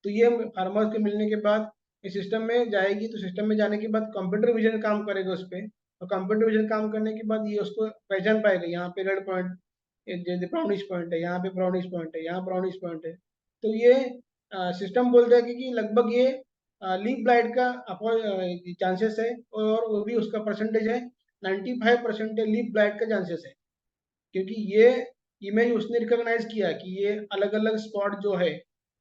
तो ये फार्मर्स के मिलने के बाद इस सिस्टम में जाएगी। तो सिस्टम में जाने के बाद कंप्यूटर विजन काम करेगा उस पर, और कंप्यूटर विजन काम करने के बाद ये उसको पहचान पाएगा, यहाँ पे रेड पॉइंट ब्राउनिश पॉइंट है, यहाँ पे ब्राउनिश पॉइंट है, यहाँ ब्राउनिश पॉइंट है। तो ये सिस्टम बोल देगा कि लगभग ये लीफ ब्लाइट का चांसेस है, और वो भी उसका परसेंटेज है 95% लीफ ब्लाइट का चांसेस है। क्योंकि ये इमेज उसने रिकॉग्नाइज किया कि ये अलग अलग स्पॉट जो है,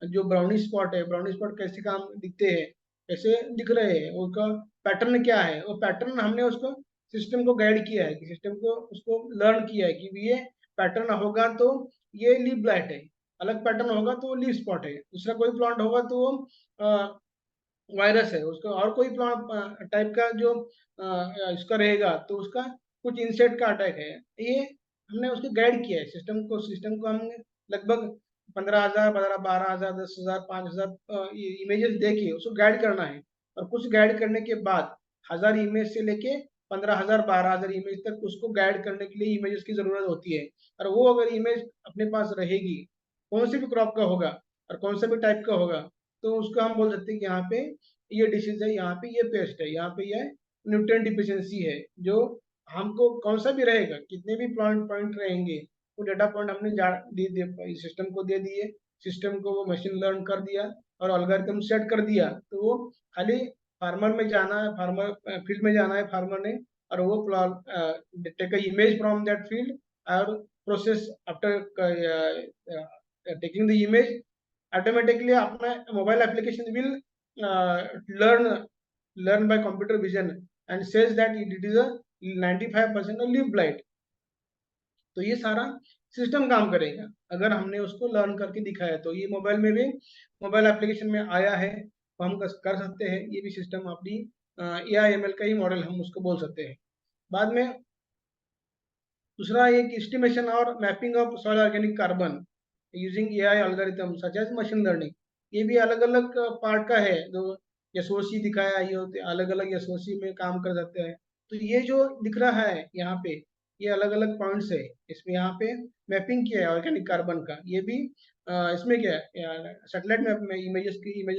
जो ब्राउनिश स्पॉट है, ब्राउनिश स्पॉट कैसे काम दिखते हैं, कैसे दिख रहे हैं, उनका पैटर्न क्या है, वो पैटर्न हमने उसको सिस्टम को गाइड किया है, कि सिस्टम को उसको लर्न किया है कि ये पैटर्न होगा तो ये लीफ ब्लाइट है, अलग पैटर्न होगा तो वो लीफ स्पॉट है, दूसरा कोई प्लांट होगा तो वो वायरस है उसका, और कोई टाइप का जो इसका रहेगा तो उसका कुछ इंसेक्ट का अटैक है। ये हमने उसको गाइड किया है सिस्टम को हमने लगभग 15,000 12,000 10,000 5,000 इमेजेस देके उसको गाइड करना है। और कुछ गाइड करने के बाद 1,000 इमेज से लेके 15,000 12,000 इमेज तक उसको गाइड करने के लिए इमेजेस की जरूरत होती है। और वो अगर इमेज अपने पास रहेगी, कौन से भी क्रॉप का होगा और कौन सा भी टाइप का होगा, तो उसको हम बोल सकते हैं कि यहाँ पे ये डिसीज है, यहाँ पे ये पेस्ट है, यहाँ पे ये न्यूट्रिएंट डिफिशियंसी है। जो हमको कौन सा भी रहेगा, कितने भी पॉइंट रहेंगे, वो डेटा पॉइंट हमने दे दिए सिस्टम को, दे दिए सिस्टम को, वो मशीन लर्न कर दिया और एल्गोरिथम सेट कर दिया। तो वो खाली फार्मर में जाना है, फार्मर फील्ड में जाना है फार्मर ने, और वो take a image from that field और process after taking the image, automatically अपना mobile application will learn by computer vision and says that it is a 95% of live light। तो ये सारा सिस्टम काम करेगा अगर हमने उसको लर्न करके दिखाया। तो ये मोबाइल में भी, मोबाइल एप्लीकेशन में आया है, तो हम कर सकते हैं। ये भी सिस्टम अपनी AIML का ही मॉडल हम उसको बोल सकते हैं। बाद में दूसरा एक एस्टिमेशन और mapping of soil organic carbon using AI algorithm such as machine learning. ये भी अलग अलग पार्ट का है, जो SOC दिखाया, ये अलग अलग SOC में काम कर सकते हैं। तो ये जो दिख रहा है यहाँ पे, ये अलग अलग पॉइंट्स है, इसमें यहाँ पे मैपिंग किया है ऑर्गेनिक कार्बन का। ये भी इसमें क्या है, सैटेलाइट मैप में इमेजेस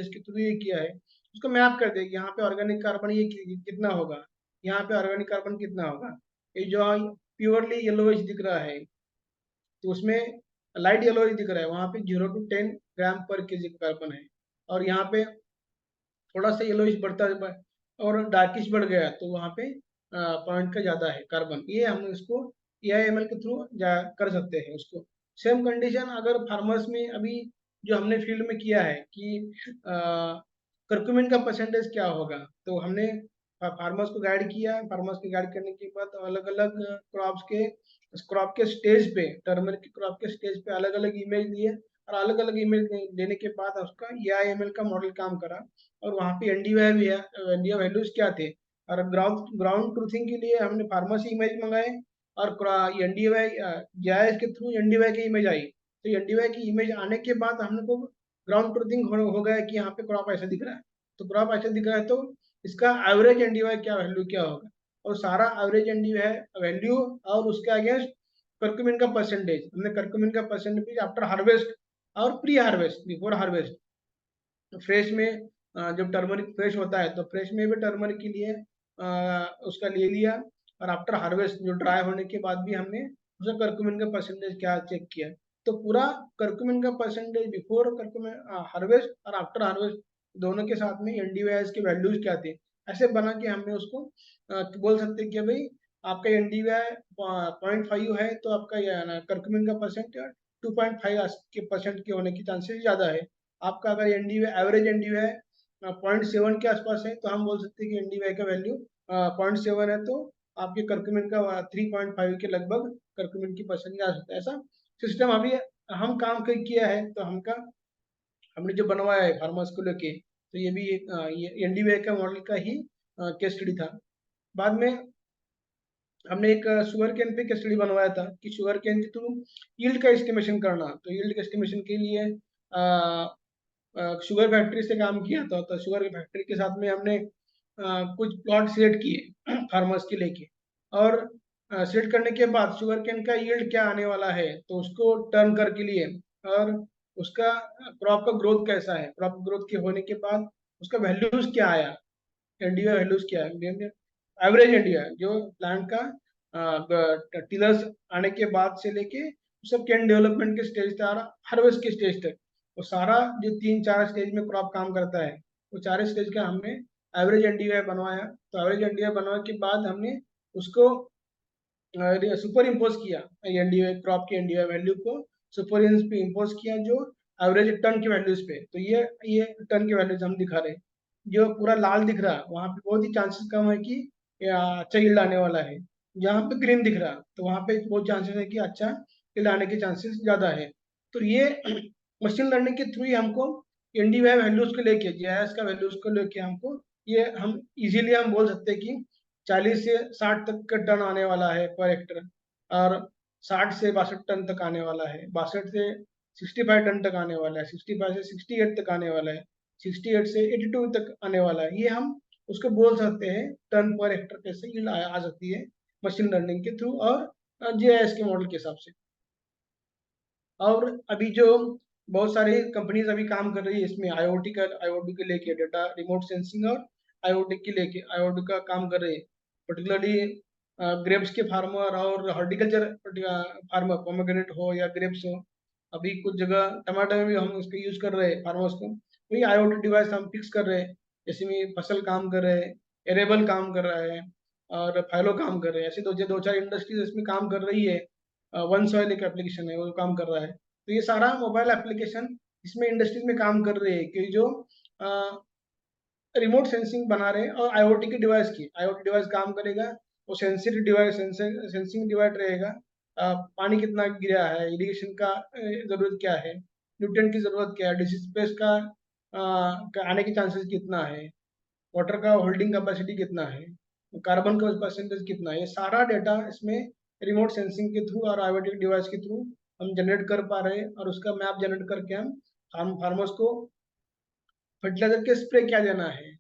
के थ्रू ये किया है। उसको मैप कर देगी, यहाँ पे ऑर्गेनिक कार्बन ये कितना होगा, यहाँ पे ऑर्गेनिक कार्बन कितना होगा। ये जो प्योरली येलोइश दिख रहा है, तो उसमें लाइट येलो दिख रहा है, वहाँ पे 0 to 10 ग्राम पर केजी कार्बन है। और यहाँ पे थोड़ा सा येलोइश बढ़ता है और डार्किश बढ़ गया, तो वहाँ पे पॉइंट का ज़्यादा है कार्बन। ये हम इसको AIML के थ्रू कर सकते हैं उसको। सेम कंडीशन अगर फार्मर्स में अभी जो हमने फील्ड में किया है कि कर्क्यूमिन का परसेंटेज क्या होगा, तो हमने फार्मर्स को गाइड किया। फार्मर्स को गाइड करने के बाद अलग अलग क्रॉप के स्टेज पे, टर्मरिक क्रॉप के स्टेज पे अलग अलग इमेज दिए, और अलग अलग इमेज देने के बाद उसका AIML का मॉडल काम करा। और वहाँ पे NDVI भी है, NDVI वैल्यूज क्या थे, और ग्राउंड ट्रूथिंग के लिए हमने फार्मर्स इमेज मंगाए, और NDVI GIS के थ्रू NDVI की इमेज आई। तो NDVI की इमेज आने के बाद हमने को ग्राउंड ट्रूथिंग हो गया कि यहाँ पे क्रॉप ऐसा दिख रहा है। तो क्रॉप ऐसा दिख रहा है, तो इसका एवरेज NDVI क्या वैल्यू क्या होगा, और सारा एवरेज NDVI वैल्यू और उसके अगेंस्ट कर्क्यूमिन का परसेंटेज, हमने कर्क्यूमिन का परसेंटेज आफ्टर हार्वेस्ट और pre harvest, before harvest. Fresh में जब टर्मरिक फ्रेश होता है, तो फ्रेश में भी टर्मरिक के लिए उसका ले लिया, और आफ्टर हार्वेस्ट जो ड्राई होने के बाद भी हमने उसका कर्क्यूमिन का परसेंटेज क्या चेक किया। तो पूरा कर्क्यूमिन का परसेंटेज बिफोर कर्क्यूमिन हार्वेस्ट और आफ्टर हार्वेस्ट दोनों के साथ में NDVI के वैल्यूज क्या थे, ऐसे बना के हमने उसको बोल सकते हैं कि भाई आपका NDVI 0.5 है, तो आपका कर्क्यूमिन का परसेंट 2.5 के परसेंट के होने की चांसेस ज़्यादा है। आपका अगर NDVI एवरेज NDVI 0.7 के आसपास है, तो हम बोल सकते हैं कि NDVI का वैल्यू 0.7 है, तो आपके कर्क्यूमिन का 3.5 के लगभग कर्क्यूमिन की परसेंटेज आ सकता है। ऐसा सिस्टम अभी हम काम किया है, तो हमने जो बनवाया है फार्मर्स को लेके, तो ये भी ये NDVI का मॉडल का ही केस स्टडी था। बाद में हमने एक शुगर केन पे केस स्टडी बनवाया था कि शुगर केन के थ्रू यील्ड का एस्टिमेशन करना। तो यील्ड का एस्टिमेशन के लिए शुगर फैक्ट्री से काम किया था। तो शुगर फैक्ट्री के साथ में हमने कुछ प्लॉट सेट किए फार्मर्स के लेके, और सेट करने के बाद शुगर केन का यील्ड क्या आने वाला है, तो उसको टर्न कर के लिए, और उसका क्रॉप का ग्रोथ कैसा है, क्रॉप ग्रोथ के होने के बाद उसका वैल्यूज क्या आया, NDVI वैल्यूज क्या है, एवरेज NDVI जो प्लांट का टिलर्स आने के बाद से लेके सब कैन डेवलपमेंट के स्टेज तक, हार्वेस्ट के स्टेज तक, वो सारा जो 3-4 स्टेज में क्रॉप काम करता है, वो 4 स्टेज का हमने एवरेज NDVI बनवाया। तो एवरेज NDVI बनवाने के बाद हमने उसको सुपर इम्पोज किया, NDVI क्रॉप की NDVI वैल्यू को सुपर इम्पोज किया जो एवरेज टन के वैल्यूज पे। तो ये टन के वैल्यूज हम दिखा रहे, जो पूरा लाल दिख रहा वहाँ पे बहुत ही चांसेस कम है कि अच्छा यील्ड आने वाला है। जहाँ पे ग्रीन दिख रहा, तो वहाँ पे बहुत चांसेस है कि अच्छा यील्ड आने के चांसेस ज़्यादा है। तो ये मशीन लर्निंग के थ्रू ही हमको NDVI वैल्यूज को लेके, GIS का वैल्यूज को लेके हमको ये हम इजीली हम बोल सकते हैं कि 40 से 60 तक का टन आने वाला है पर हेक्टर, और 60 से 62 टन तक आने वाला है, 62 से 65 टन तक आने वाला है, 65 से 68 तक आने वाला है, 68 से 82 तक आने वाला है। ये हम उसको बोल सकते हैं टन पर हेक्टर कैसे यील्ड आ सकती है मशीन लर्निंग के थ्रू और जीआईएस के मॉडल के हिसाब से। और अभी जो बहुत सारी कंपनीज अभी काम कर रही है इसमें आईओटी के लेके डेटा रिमोट सेंसिंग और आईओटी का काम कर रहे हैं, पर्टिकुलरली ग्रेप्स के फार्मर और हॉर्टिकल्चर फार्मर, पोमेग्रेनेट हो या ग्रेप्स हो। अभी कुछ जगह टमाटर में भी हम उसको यूज कर रहे हैं फार्मर्स को, वही आईओटी डिवाइस हम फिक्स कर रहे हैं। जैसे में फसल काम कर रहे हैं, एरेबल काम कर रहा है और फाइलो काम कर रहे हैं, ऐसे दो चार इंडस्ट्रीज इसमें काम कर रही है। वन सॉइल एक एप्लीकेशन है वो काम कर रहा है। तो ये सारा मोबाइल एप्लीकेशन इसमें इंडस्ट्रीज में काम कर रहे हैं कि जो रिमोट सेंसिंग बना रहे हैं और आईओटी की डिवाइस की आईओटी डिवाइस काम करेगा। वो सेंसिटिव डिवाइस सेंसिंग डिवाइस रहेगा। पानी कितना गिरा है, इरिगेशन का जरूरत क्या है, न्यूट्रिएंट की जरूरत क्या है, डिसीज पेस्ट का आने की चांसेस कितना है, वाटर का होल्डिंग कैपेसिटी कितना है, कार्बन का परसेंटेज कितना है, ये सारा डेटा इसमें रिमोट सेंसिंग के थ्रू और आईओटी डिवाइस के थ्रू हम जनरेट कर पा रहे हैं। और उसका मैप जनरेट करके हम फार्मर्स को फर्टिलाइजर के स्प्रे क्या देना है,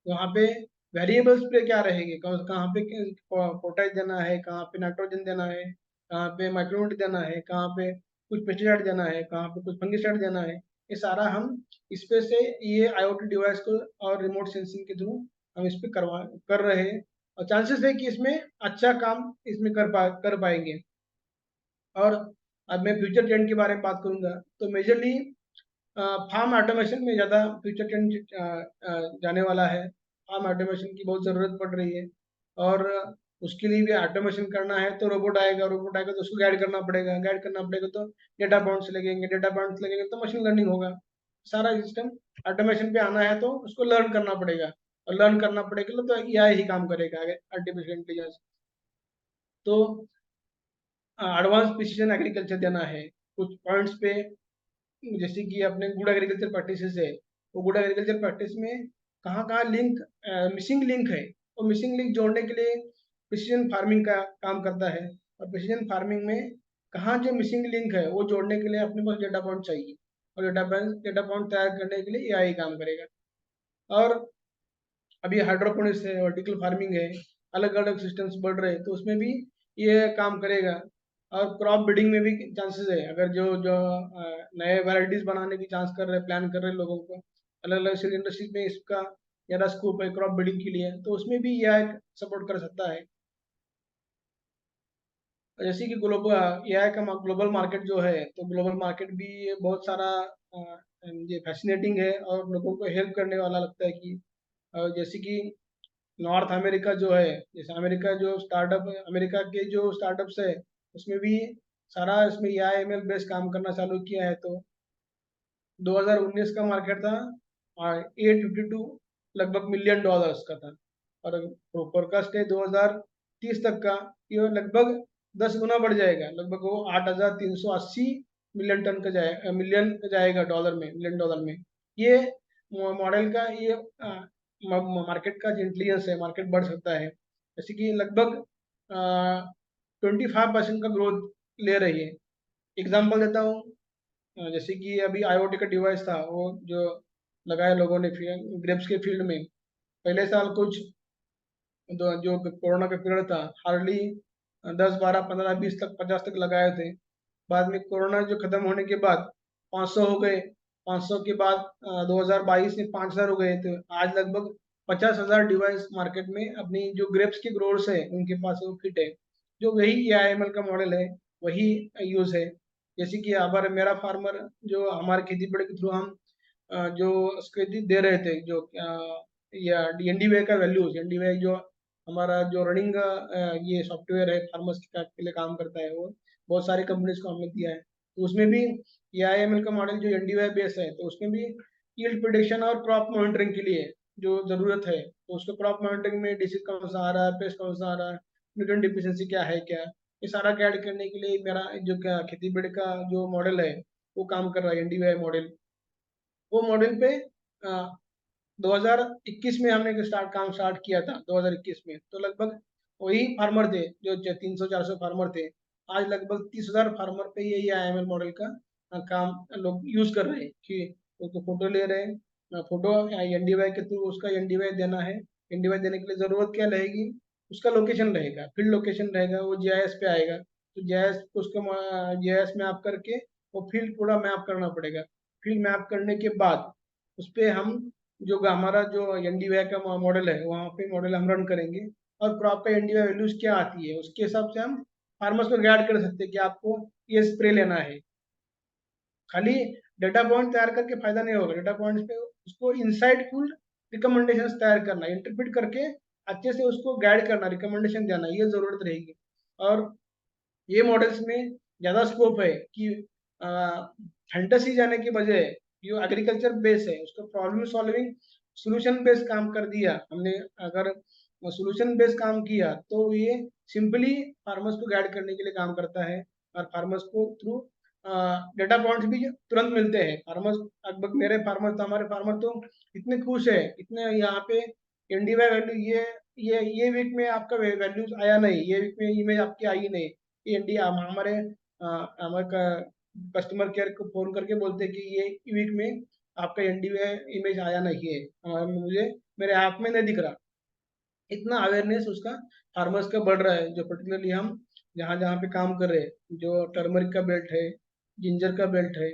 वहाँ पे वेरिएबल स्प्रे क्या रहेगी, कहाँ पे पोटाश देना है, कहाँ पे नाइट्रोजन देना है, कहाँ पे माइक्रोन्यूट्रिएंट देना है, कहाँ पे कुछ पेस्टिसाइड देना है, कहाँ पे कुछ फंगिसाइड देना है। ये सारा हम इस पे से ये आईओटी डिवाइस को और रिमोट सेंसिंग के थ्रू हम इस पे कर रहे हैं। और चांसेस है कि इसमें अच्छा काम इसमें कर पाएंगे। और अब मैं फ्यूचर ट्रेंड के बारे में बात करूंगा तो मेजरली फार्म ऑटोमेशन में ज़्यादा फ्यूचर ट्रेंड जाने वाला है। फार्म ऑटोमेशन की बहुत ज़रूरत पड़ रही है और उसके लिए भी ऑटोमेशन करना है तो रोबोट आएगा तो उसको गाइड करना पड़ेगा तो डेटा पॉइंट्स लगेंगे तो मशीन लर्निंग होगा। सारा सिस्टम ऑटोमेशन पे आना है तो उसको लर्न करना पड़ेगा, और लर्न करना पड़ेगा तो एआई ही काम करेगा आगे, आर्टिफिशियल इंटेलिजेंस। तो एडवांस प्रिसीजन एग्रीकल्चर देना है कुछ पॉइंट्स पे, जैसे कि अपने गुड एग्रीकल्चर प्रैक्टिसेस है, वो गुड एग्रीकल्चर प्रैक्टिस में कहाँ कहाँ लिंक मिसिंग लिंक है, वो मिसिंग लिंक जोड़ने के लिए प्रिसीजन फार्मिंग का काम करता है। और प्रिसीजन फार्मिंग में कहाँ जो मिसिंग लिंक है वो जोड़ने के लिए अपने पास डेटा पॉइंट चाहिए, और डेटा पॉइंट तैयार करने के लिए एआई काम करेगा। और अभी हाइड्रोपोनिक्स है, वर्टिकल फार्मिंग है, अलग अलग सिस्टम्स बढ़ रहे हैं तो उसमें भी ये काम करेगा। और क्रॉप ब्रीडिंग में भी चांसेस है, अगर जो जो नए वैरायटीज बनाने की चांस कर रहे हैं, प्लान कर रहे हैं लोगों को, अलग अलग सीड इंडस्ट्रीज में इसका ज़्यादा स्कोप है क्रॉप ब्रीडिंग के लिए, तो उसमें भी यह सपोर्ट कर सकता है। जैसे कि ग्लोबल एआई का ग्लोबल मार्केट जो है, तो ग्लोबल मार्केट भी बहुत सारा ये फैसिनेटिंग है और लोगों को हेल्प करने वाला लगता है कि जैसे कि नॉर्थ अमेरिका जो है, जैसे अमेरिका जो स्टार्टअप अमेरिका के जो स्टार्टअप्स है उसमें भी सारा इसमें एआई बेस्ड काम करना चालू किया है। तो 2019 का मार्केट था 852 लगभग मिलियन डॉलर्स का था, और फोरकास्ट है 2030 तक का ये लगभग 10 गुना बढ़ जाएगा, लगभग वो 8,380 मिलियन टन का मिलियन का जाएगा डॉलर में, मिलियन डॉलर में। ये मॉडल का ये मार्केट का जो इंटेलिजेंस है, मार्केट बढ़ सकता है। जैसे कि लगभग 25% का ग्रोथ ले रही है। एग्जाम्पल देता हूँ, जैसे कि अभी आईओटी का डिवाइस था वो जो लगाए लोगों ने ग्रेप्स के फील्ड में, पहले साल कुछ जो कोरोना का पीरियड था हार्डली 10, 12, 15, 20 तक 50 तक लगाए थे। बाद में कोरोना जो खत्म होने के बाद 500 हो गए, 500 के बाद 2022 में 5,000 हो गए, तो आज लगभग 50,000 डिवाइस मार्केट में अपनी जो ग्रेप्स के ग्रोअर्स है उनके पास वो किट है, जो वही एआईएमएल का मॉडल है वही यूज है। जैसे कि हमारे मेरा फार्मर जो हमारे खेती बड़े के थ्रू हम जो उसके दे रहे थे जो या एनडीवीआई का वैल्यूज, एनडीवीआई जो हमारा जो रनिंग ये सॉफ्टवेयर है फार्मर्स के लिए काम करता है, वो बहुत सारी कंपनीज को हमने दिया है। तो उसमें भी एआईएमएल का मॉडल जो एनडीवीआई बेस है, तो उसमें भी यील्ड प्रिडिक्शन और क्रॉप मॉनिटरिंग के लिए जो जरूरत है, तो उसको क्रॉप मॉनिटरिंग में डिसीज कौन सा आ रहा है, पेस्ट कौन सा आ रहा है, न्यूट्रिएंट डिफिशिएंसी क्या है, क्या ये सारा गाइड करने के लिए मेरा जो क्या खेती बड़ी का जो मॉडल है वो काम कर रहा है, एनडीवीआई मॉडल। वो मॉडल पे 2021 में हमने काम स्टार्ट किया था 2021 में, तो लगभग वही फार्मर थे जो 300-400 फार्मर थे। आज लगभग 30,000 फार्मर पे ये आईएमएल मॉडल का काम लोग यूज कर रहे हैं कि उसको फोटो ले रहे हैं, फोटो एनडीवाई के थ्रू उसका एनडीवाई देना है, एनडीवाई देने के लिए जरूरत क्या रहेगी, उसका लोकेशन रहेगा, फील्ड लोकेशन रहेगा, वो जीआईएस पे आएगा, तो जीआईएस उसको जीआईएस मैप करके वो फील्ड पूरा मैप करना पड़ेगा। फील्ड मैप करने के बाद उस पर हम जो हमारा जो एनडीवाई का मॉडल है वहाँ पे मॉडल हम रन करेंगे, और क्रॉप का एनडीवाई वैल्यूज क्या आती है उसके हिसाब से हम फार्मर्स को गाइड कर सकते हैं कि आपको ये स्प्रे लेना है। खाली डेटा पॉइंट तैयार करके फायदा नहीं होगा, डेटा पॉइंट्स पे उसको इनसाइटफुल रिकमेंडेशंस तैयार करना, इंटरप्रेट करके अच्छे से उसको गाइड करना, रिकमेंडेशन देना, ये जरूरत रहेगी। और ये मॉडल्स में ज़्यादा स्कोप है कि फैंटेसी जाने की बजाय जो एग्रीकल्चर बेस है उसका प्रॉब्लम सॉल्विंग सोल्यूशन बेस्ड काम कर दिया हमने। अगर सोल्यूशन बेस्ड काम किया तो ये सिंपली फार्मर्स को गाइड करने के लिए काम करता है, और फार्मर्स को थ्रू डेटा पॉइंट्स भी तुरंत मिलते हैं। फार्मर्स लगभग मेरे फार्मर तो हमारे फार्मर तो इतने खुश है, इतने यहाँ पे एनडीवाई वैल्यू ये वीक में आपका वैल्यूज आया नहीं, ये वीक में इमेज आपकी आई नहीं, ये इंडिया हमारे हमारे कस्टमर केयर को फोन करके बोलते हैं कि ये वीक में आपका एनडीवाई इमेज आया नहीं है, मुझे मेरे ऐप में नहीं दिख रहा। इतना अवेयरनेस उसका फार्मर्स का बढ़ रहा है, जो पर्टिकुलरली हम जहाँ जहाँ पे काम कर रहे हैं, जो टर्मरिक का बेल्ट है, जिंजर का बेल्ट है,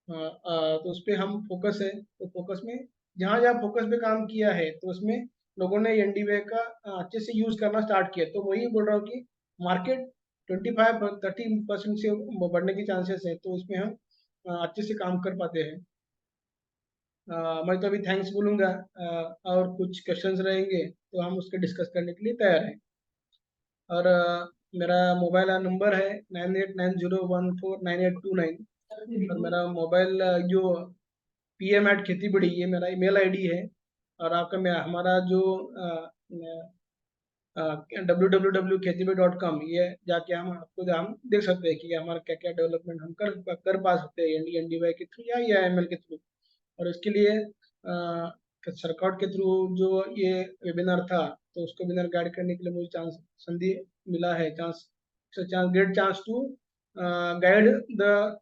तो उस पर हम फोकस है, तो फोकस में जहाँ जहाँ फोकस पे काम किया है तो उसमें लोगों ने एनडीवे का अच्छे से यूज करना स्टार्ट किया। तो वही बोल रहा हूँ कि मार्केट 25-30% से बढ़ने की चांसेस है, तो उसमें हम अच्छे से काम कर पाते हैं। मैं तो अभी थैंक्स बोलूँगा, और कुछ क्वेश्चंस रहेंगे तो हम उसके डिस्कस करने के लिए तैयार हैं। और मेरा मोबाइल नंबर है 9890149829, और मेरा मोबाइल जो pm@खेती-बड़ी, ये मेरा ईमेल आईडी है। और आपका हमारा जो www.khetibai.com, ये जाके हम देख सकते हैं कि हमारा क्या क्या डेवलपमेंट हम कर पा सकते हैं एनडीवाई के थ्रू या एमएल के थ्रू। और इसके लिए सरकार के थ्रू जो ये वेबिनार था, तो उसको वेबिनार गाइड करने के लिए मुझे संधि मिला है, great chance to guide the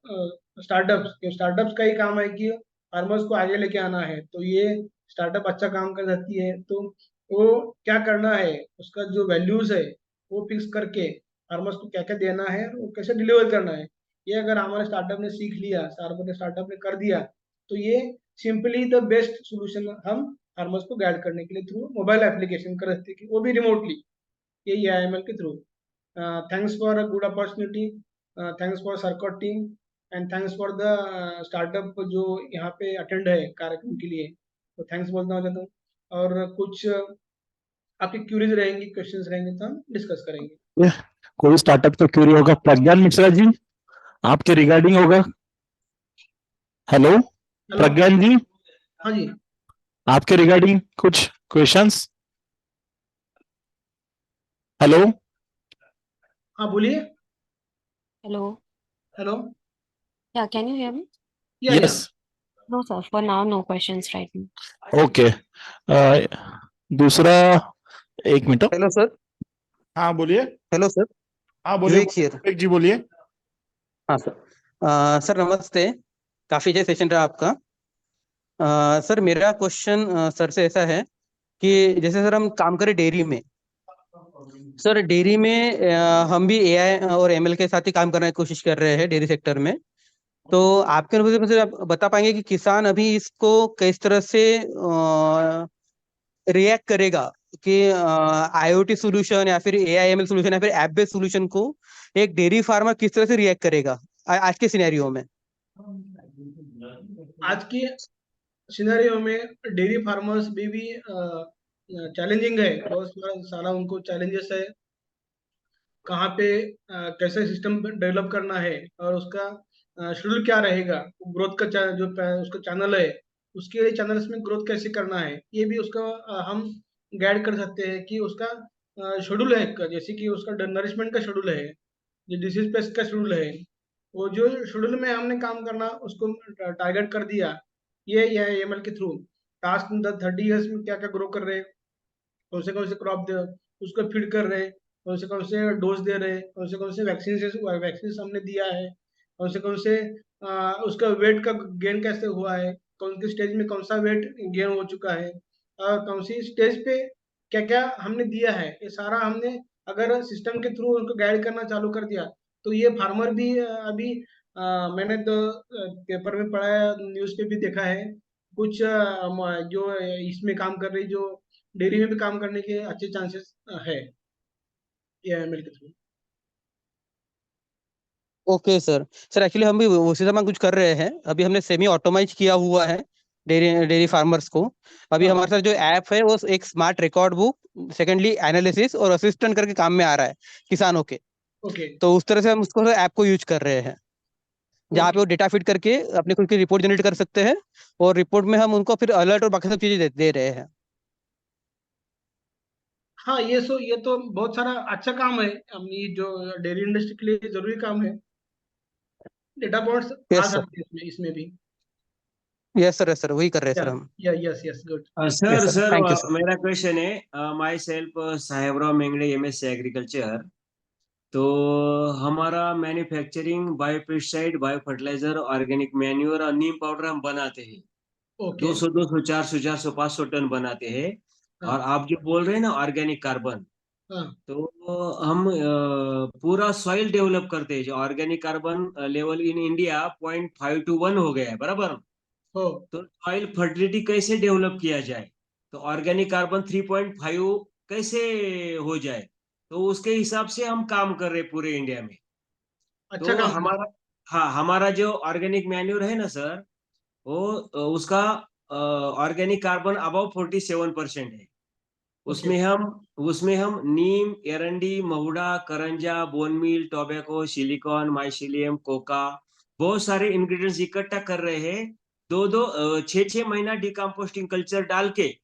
startups. Startups का ही काम है कि फार्मर्स को आगे लेके आना है, तो ये स्टार्टअप अच्छा काम कर सकती है, तो वो क्या करना है, उसका जो वैल्यूज है वो फिक्स करके फार्मर्स को क्या क्या देना है, वो कैसे डिलीवर करना है, ये अगर हमारे स्टार्टअप ने सीख लिया, स्टार्टअप ने कर दिया, तो ये सिंपली द बेस्ट सोल्यूशन हम फार्मर्स को गाइड करने के लिए थ्रू मोबाइल एप्लीकेशन कर सकते हैं, वो भी रिमोटली, ये आईएमएल के through. Thanks for a good opportunity, thanks for सरकॉट team, and thanks for the startup जो यहाँ पे अटेंड है कार्यक्रम के लिए, तो थैंक्स बोलना चाहता हूँ। और कुछ आपकी क्यूरीज रहेंगी, क्वेश्चंस रहेंगे तो हम डिस्कस करेंगे। कोई स्टार्टअप का क्यूरी होगा, प्रज्ञान मिश्रा जी आपके रिगार्डिंग होगा। हेलो हेलो, प्रज्ञान जी, हाँ जी, आपके रिगार्डिंग कुछ क्वेश्चंस। हेलो हाँ बोलिए। Hello. Hello, Yeah, can you hear me? या yes No, sir. For now, no questions right now. Okay. दूसरा, एक मिनट। Hello sir. हाँ बोलिए। Hello sir. हाँ बोलिए विवेक हियर। विवेक जी बोलिए। हाँ सर। सर नमस्ते, काफी अच्छा सेशन रहा आपका। सर मेरा क्वेश्चन सर से ऐसा है कि जैसे सर हम काम करें डेयरी में, सर डेयरी में हम भी एआई और एमएल के साथ ही काम करने की कोशिश कर रहे हैं डेयरी सेक्टर में। तो आपके अनुभव से मुझे आप बता पाएंगे कि किसान अभी इसको किस तरह से रिएक्ट करेगा कि आईओटी सोल्यूशन या फिर एआईएमएल सोल्यूशन या फिर ऐप बेस्ड सोल्यूशन को एक डेयरी फार्मर किस तरह से रिएक्ट करेगा आज के सिनेरियो में? आज के सिनेरियो में डेयरी फार्मर्स भी चैलेंजिंग है, बहुत सारा उनको चैलेंजेस है, कहाँ पे कैसे सिस्टम डेवलप करना है, और उसका शेड्यूल क्या रहेगा, ग्रोथ का उसका चैनल है, उसके लिए चैनल्स में ग्रोथ कैसे करना है, ये भी उसका हम गाइड कर सकते हैं कि उसका शेड्यूल है, जैसे कि उसका नरिशमेंट का शेड्यूल है, जो डिसीज पेस्ट का शेड्यूल है, वो जो शेड्यूल में हमने काम करना उसको टारगेट कर दिया, ये एमएल के थ्रू टास्क 30 ईयर्स में क्या क्या ग्रो कर रहे हैं, कौन से क्रॉप दे उसको फीड कर रहे, कौन से डोज दे रहे, कौन से वैक्सीन हमने दिया है, कौन से उसका वेट का गेन कैसे हुआ है, कौन सी स्टेज में कौन सा वेट गेन हो चुका है, और कौन सी स्टेज पे क्या क्या हमने दिया है, ये सारा हमने अगर सिस्टम के थ्रू उनको गाइड करना चालू कर दिया तो ये फार्मर भी अभी मैंने तो पेपर में पढ़ा है, न्यूज़ पे भी देखा है, कुछ जो इसमें काम कर रही, जो डेयरी में भी काम करने के अच्छे चांसेस है AML के through. Okay sir. Sir actually हम भी उसी समय कुछ कर रहे हैं, अभी हमने सेमी ऑटोमाइज किया हुआ है डेयरी फार्मर्स को। अभी हाँ हमारे साथ जो ऐप है वो एक smart record book, secondly analysis और असिस्टेंट करके काम में आ रहा है किसानों के। ओके तो उस तरह से हम उसको ऐप को यूज कर रहे हैं, जहाँ पे ओके। वो डेटा फिट करके अपने खुद की रिपोर्ट जनरेट कर सकते हैं, और रिपोर्ट में हम उनको फिर अलर्ट और बाकी सब चीजें दे रहे हैं। हाँ, ये तो बहुत सारा अच्छा काम है, अपनी जो डेयरी इंडस्ट्री के लिए जरूरी काम है। डेटा पॉइंट्स आ यस सर। सकते हैं इसमें इसमें भी। यस सर, यस सर, वही कर रहे हैं या सर हम। Yes yes good. Yes sir sir, sir thank you sir. मेरा क्वेश्चन है, myself Sahebrao Mengade MSc agriculture. तो हमारा manufacturing biopesticide, bio fertilizer, organic manure और नीम पाउडर हम बनाते हैं। ओके। 200 400 500 टन बनाते हैं। और हाँ आप जो बोल रहे हैं ना ऑर्गेनिक कार्बन, हाँ। तो हम पूरा सॉइल डेवलप करते हैं। जो organic carbon level in India 0.5 to 1 हो गया है, बराबर। हो तो सॉइल फर्टिलिटी कैसे डेवलप किया जाए, तो ऑर्गेनिक कार्बन 3.5 कैसे हो जाए, तो उसके हिसाब से हम काम कर रहे हैं पूरे इंडिया में। अच्छा तो काम कर। हमारा, हाँ, हमारा जो ऑर्गेनिक मैन्योर है ना सर, वो उसका ऑर्गेनिक कार्बन अबाउ 47% है। ओके। उसमें हम नीम, एरंडी, महुडा, करंजा, bone meal, tobacco, silicon, mycelium, coca, बहुत सारे इंग्रेडिएंट्स इकट्ठा कर रहे हैं। 6 6 महीना डिकम्पोस्टिंग कल्चर डाल के,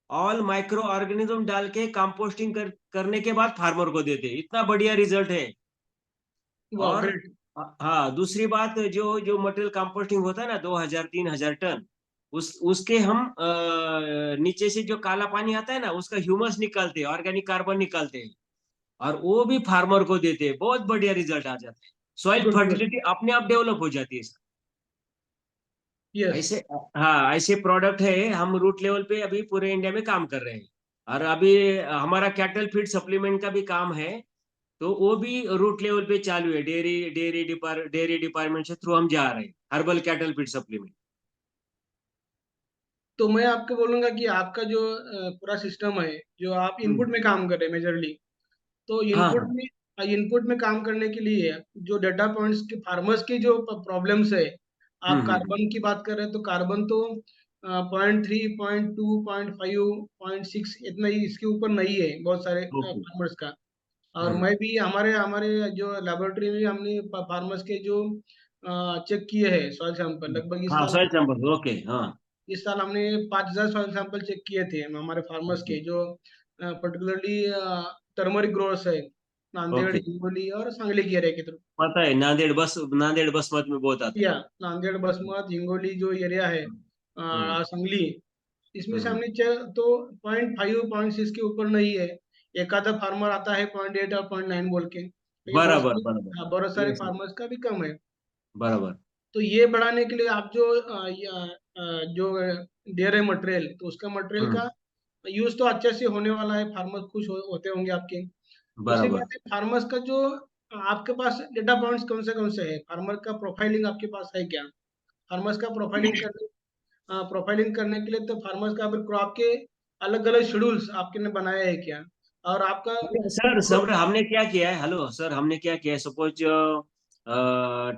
ऑल माइक्रो ऑर्गेनिज्म डाल के कंपोस्टिंग करने के बाद फार्मर को देते हैं। इतना बढ़िया रिजल्ट है। वाह और ग्रेट। हाँ, दूसरी बात, जो जो मटेरियल कंपोस्टिंग होता है ना, 2000 3 हजार टन, उसके हम नीचे से जो काला पानी आता है ना, उसका ह्यूमस निकालते हैं, ऑर्गेनिक कार्बन निकालते हैं, और वो भी फार्मर को देते हैं। बहुत बढ़िया रिजल्ट आ जाता है। Soil good good. फर्टिलिटी अपने आप डेवलप हो जाती है सर। यस। ऐसे, हाँ, ऐसे प्रोडक्ट है, हम रूट लेवल पे अभी पूरे इंडिया में काम कर रहे हैं। और अभी हमारा कैटल फीड सप्लीमेंट का भी काम है, तो वो भी रूट लेवल पे चालू है। डेयरी डिपार्टमेंट से थ्रू हम जा रहे हैं, हर्बल कैटल फीड सप्लीमेंट। तो मैं आपको बोलूंगा कि आपका जो पूरा सिस्टम है, जो आप इनपुट में काम कर रहे हैं मेजरली, तो हाँ हाँ। इनपुट में काम करने के लिए जो डेटा पॉइंट्स के फार्मर्स की जो प्रॉब्लम्स है, आप हम्म। कार्बन की बात कर रहे हैं तो कार्बन तो 0.3 0.2 0.5 0.6 इतना ही, इसके ऊपर नहीं है बहुत सारे ओके। फार्मर्स का। और हम्म। मैं भी हमारे हमारे जो लेबोरेटरी में हमने फार्मर्स के जो चेक किए हैं सॉइल सैंपल, लगभग हाँ, सॉइल सैंपल, ओके, हाँ। इस साल हमने 5,000 सॉइल सैंपल चेक किए थे हमारे फार्मर्स ओके के, जो पर्टिकुलरली टर्मरिक ग्रोअर्स है, नांदेड़, ओके। हिंगोली और सांगली की एरिया के थ्रू। पता है, नांदेड़ बसमत में बहुत आता है। या नांदेड़, बसमत, हिंगोली जो एरिया है, हम्म सांगली, इसमें से हम्म। हमने तो 0.5 0.6 के ऊपर नहीं है। एक आधा फार्मर आता है 0.8 और 0.9 बोल के, लेकिन बराबर बराबर। हाँ, बहुत सारे यस। फार्मर्स का भी कम है। बराबर। तो ये बढ़ाने के लिए आप जो जो दे रहे मटेरियल, तो उसका मटेरियल हम्म। का यूज तो अच्छे से होने वाला है, फार्मर्स खुश होते होंगे आपके। दूसरी बराबर। बात है, फार्मर्स का जो आपके पास डेटा पॉइंट्स कौन से हैं, फार्मर का प्रोफाइलिंग आपके पास है क्या? फार्मर्स का प्रोफाइलिंग करने के लिए तो फार्मर्स का क्रॉप के अलग अलग शेड्यूल्स आपके ने बनाया है क्या? और आपका सर सब हमने क्या किया है, हेलो सर, हमने क्या किया है, सपोज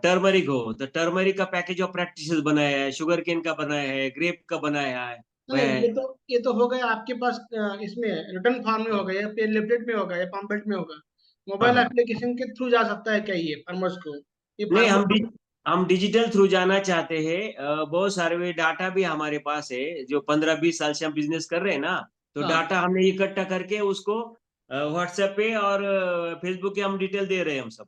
टर्मरिक हो तो टर्मरिक का पैकेज ऑफ प्रैक्टिस बनाया है, शुगर केन का बनाया है, ग्रेप का बनाया है। नहीं, वह ये तो हो गया आपके पास, इसमें रिटर्न फॉर्म में होगा या पेन लिफलेट में होगा या पम्पलेट में होगा। हाँ मोबाइल हाँ। एप्लीकेशन के थ्रू जा सकता है क्या ये फार्मर्स को? ये नहीं, फार्मर हम डिजिटल थ्रू जाना चाहते हैं। बहुत सारे वे डाटा भी हमारे पास है, जो 15 20 साल से हम बिजनेस कर रहे हैं ना, तो हाँ डाटा हमने इकट्ठा करके उसको व्हाट्सएप पे और फेसबुक पे हम डिटेल दे रहे हैं हम सब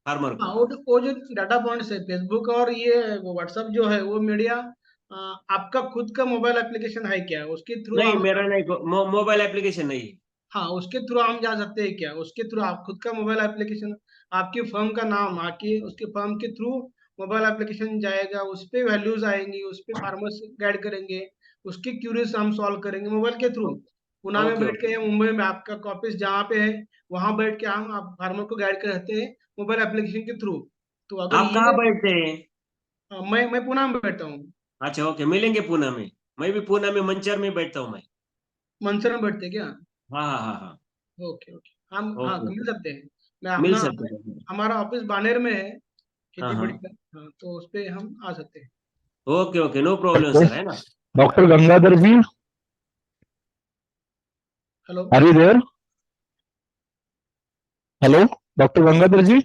फार्मर हाँ, को। वो जो डाटा पॉइंट्स है फेसबुक और ये व्हाट्सअप जो है वो मीडिया, आपका खुद का मोबाइल एप्लीकेशन है क्या, उसके थ्रू नहीं, हम, मेरा नहीं, मोबाइल एप्लीकेशन नहीं है। हाँ उसके थ्रू हम जा सकते हैं क्या? उसके थ्रू आप खुद का मोबाइल एप्लीकेशन, आपकी फर्म का नाम आके उसके फर्म के थ्रू मोबाइल एप्लीकेशन जाएगा, उस पे वैल्यूज आएंगी, उस पे फार्मर्स गाइड करेंगे, उसके क्यूरीज हम सॉल्व करेंगे मोबाइल के थ्रू। पुणे में ओके बैठ के या मुंबई में आपका ऑफिस जहाँ पे है वहां बैठ के हम आप फार्मर को गाइड करते हैं मोबाइल एप्लीकेशन के थ्रू। तो अगर आप कहाँ बैठते हैं? मैं पुणे में बैठता हूँ। अच्छा, ओके, मिलेंगे पुणे में। मैं भी पुणे में मंचर में बैठता हूँ मैं। मंसूर में बैठते हैं क्या? हाँ हाँ हाँ हाँ। ओके ओके, हम हाँ ओके मिल ओके, सकते हैं। मैं मिल अपना सकते हैं। हमारा ऑफिस बानेर में है, हाँ खेती हाँ, बड़ी का। हाँ, तो उस पे हम आ सकते हैं। Okay okay, no problem Okay. Sir, है ना? Dr. Gangadhar ji, hello. are you there? Hello, Dr. Gangadhar ji.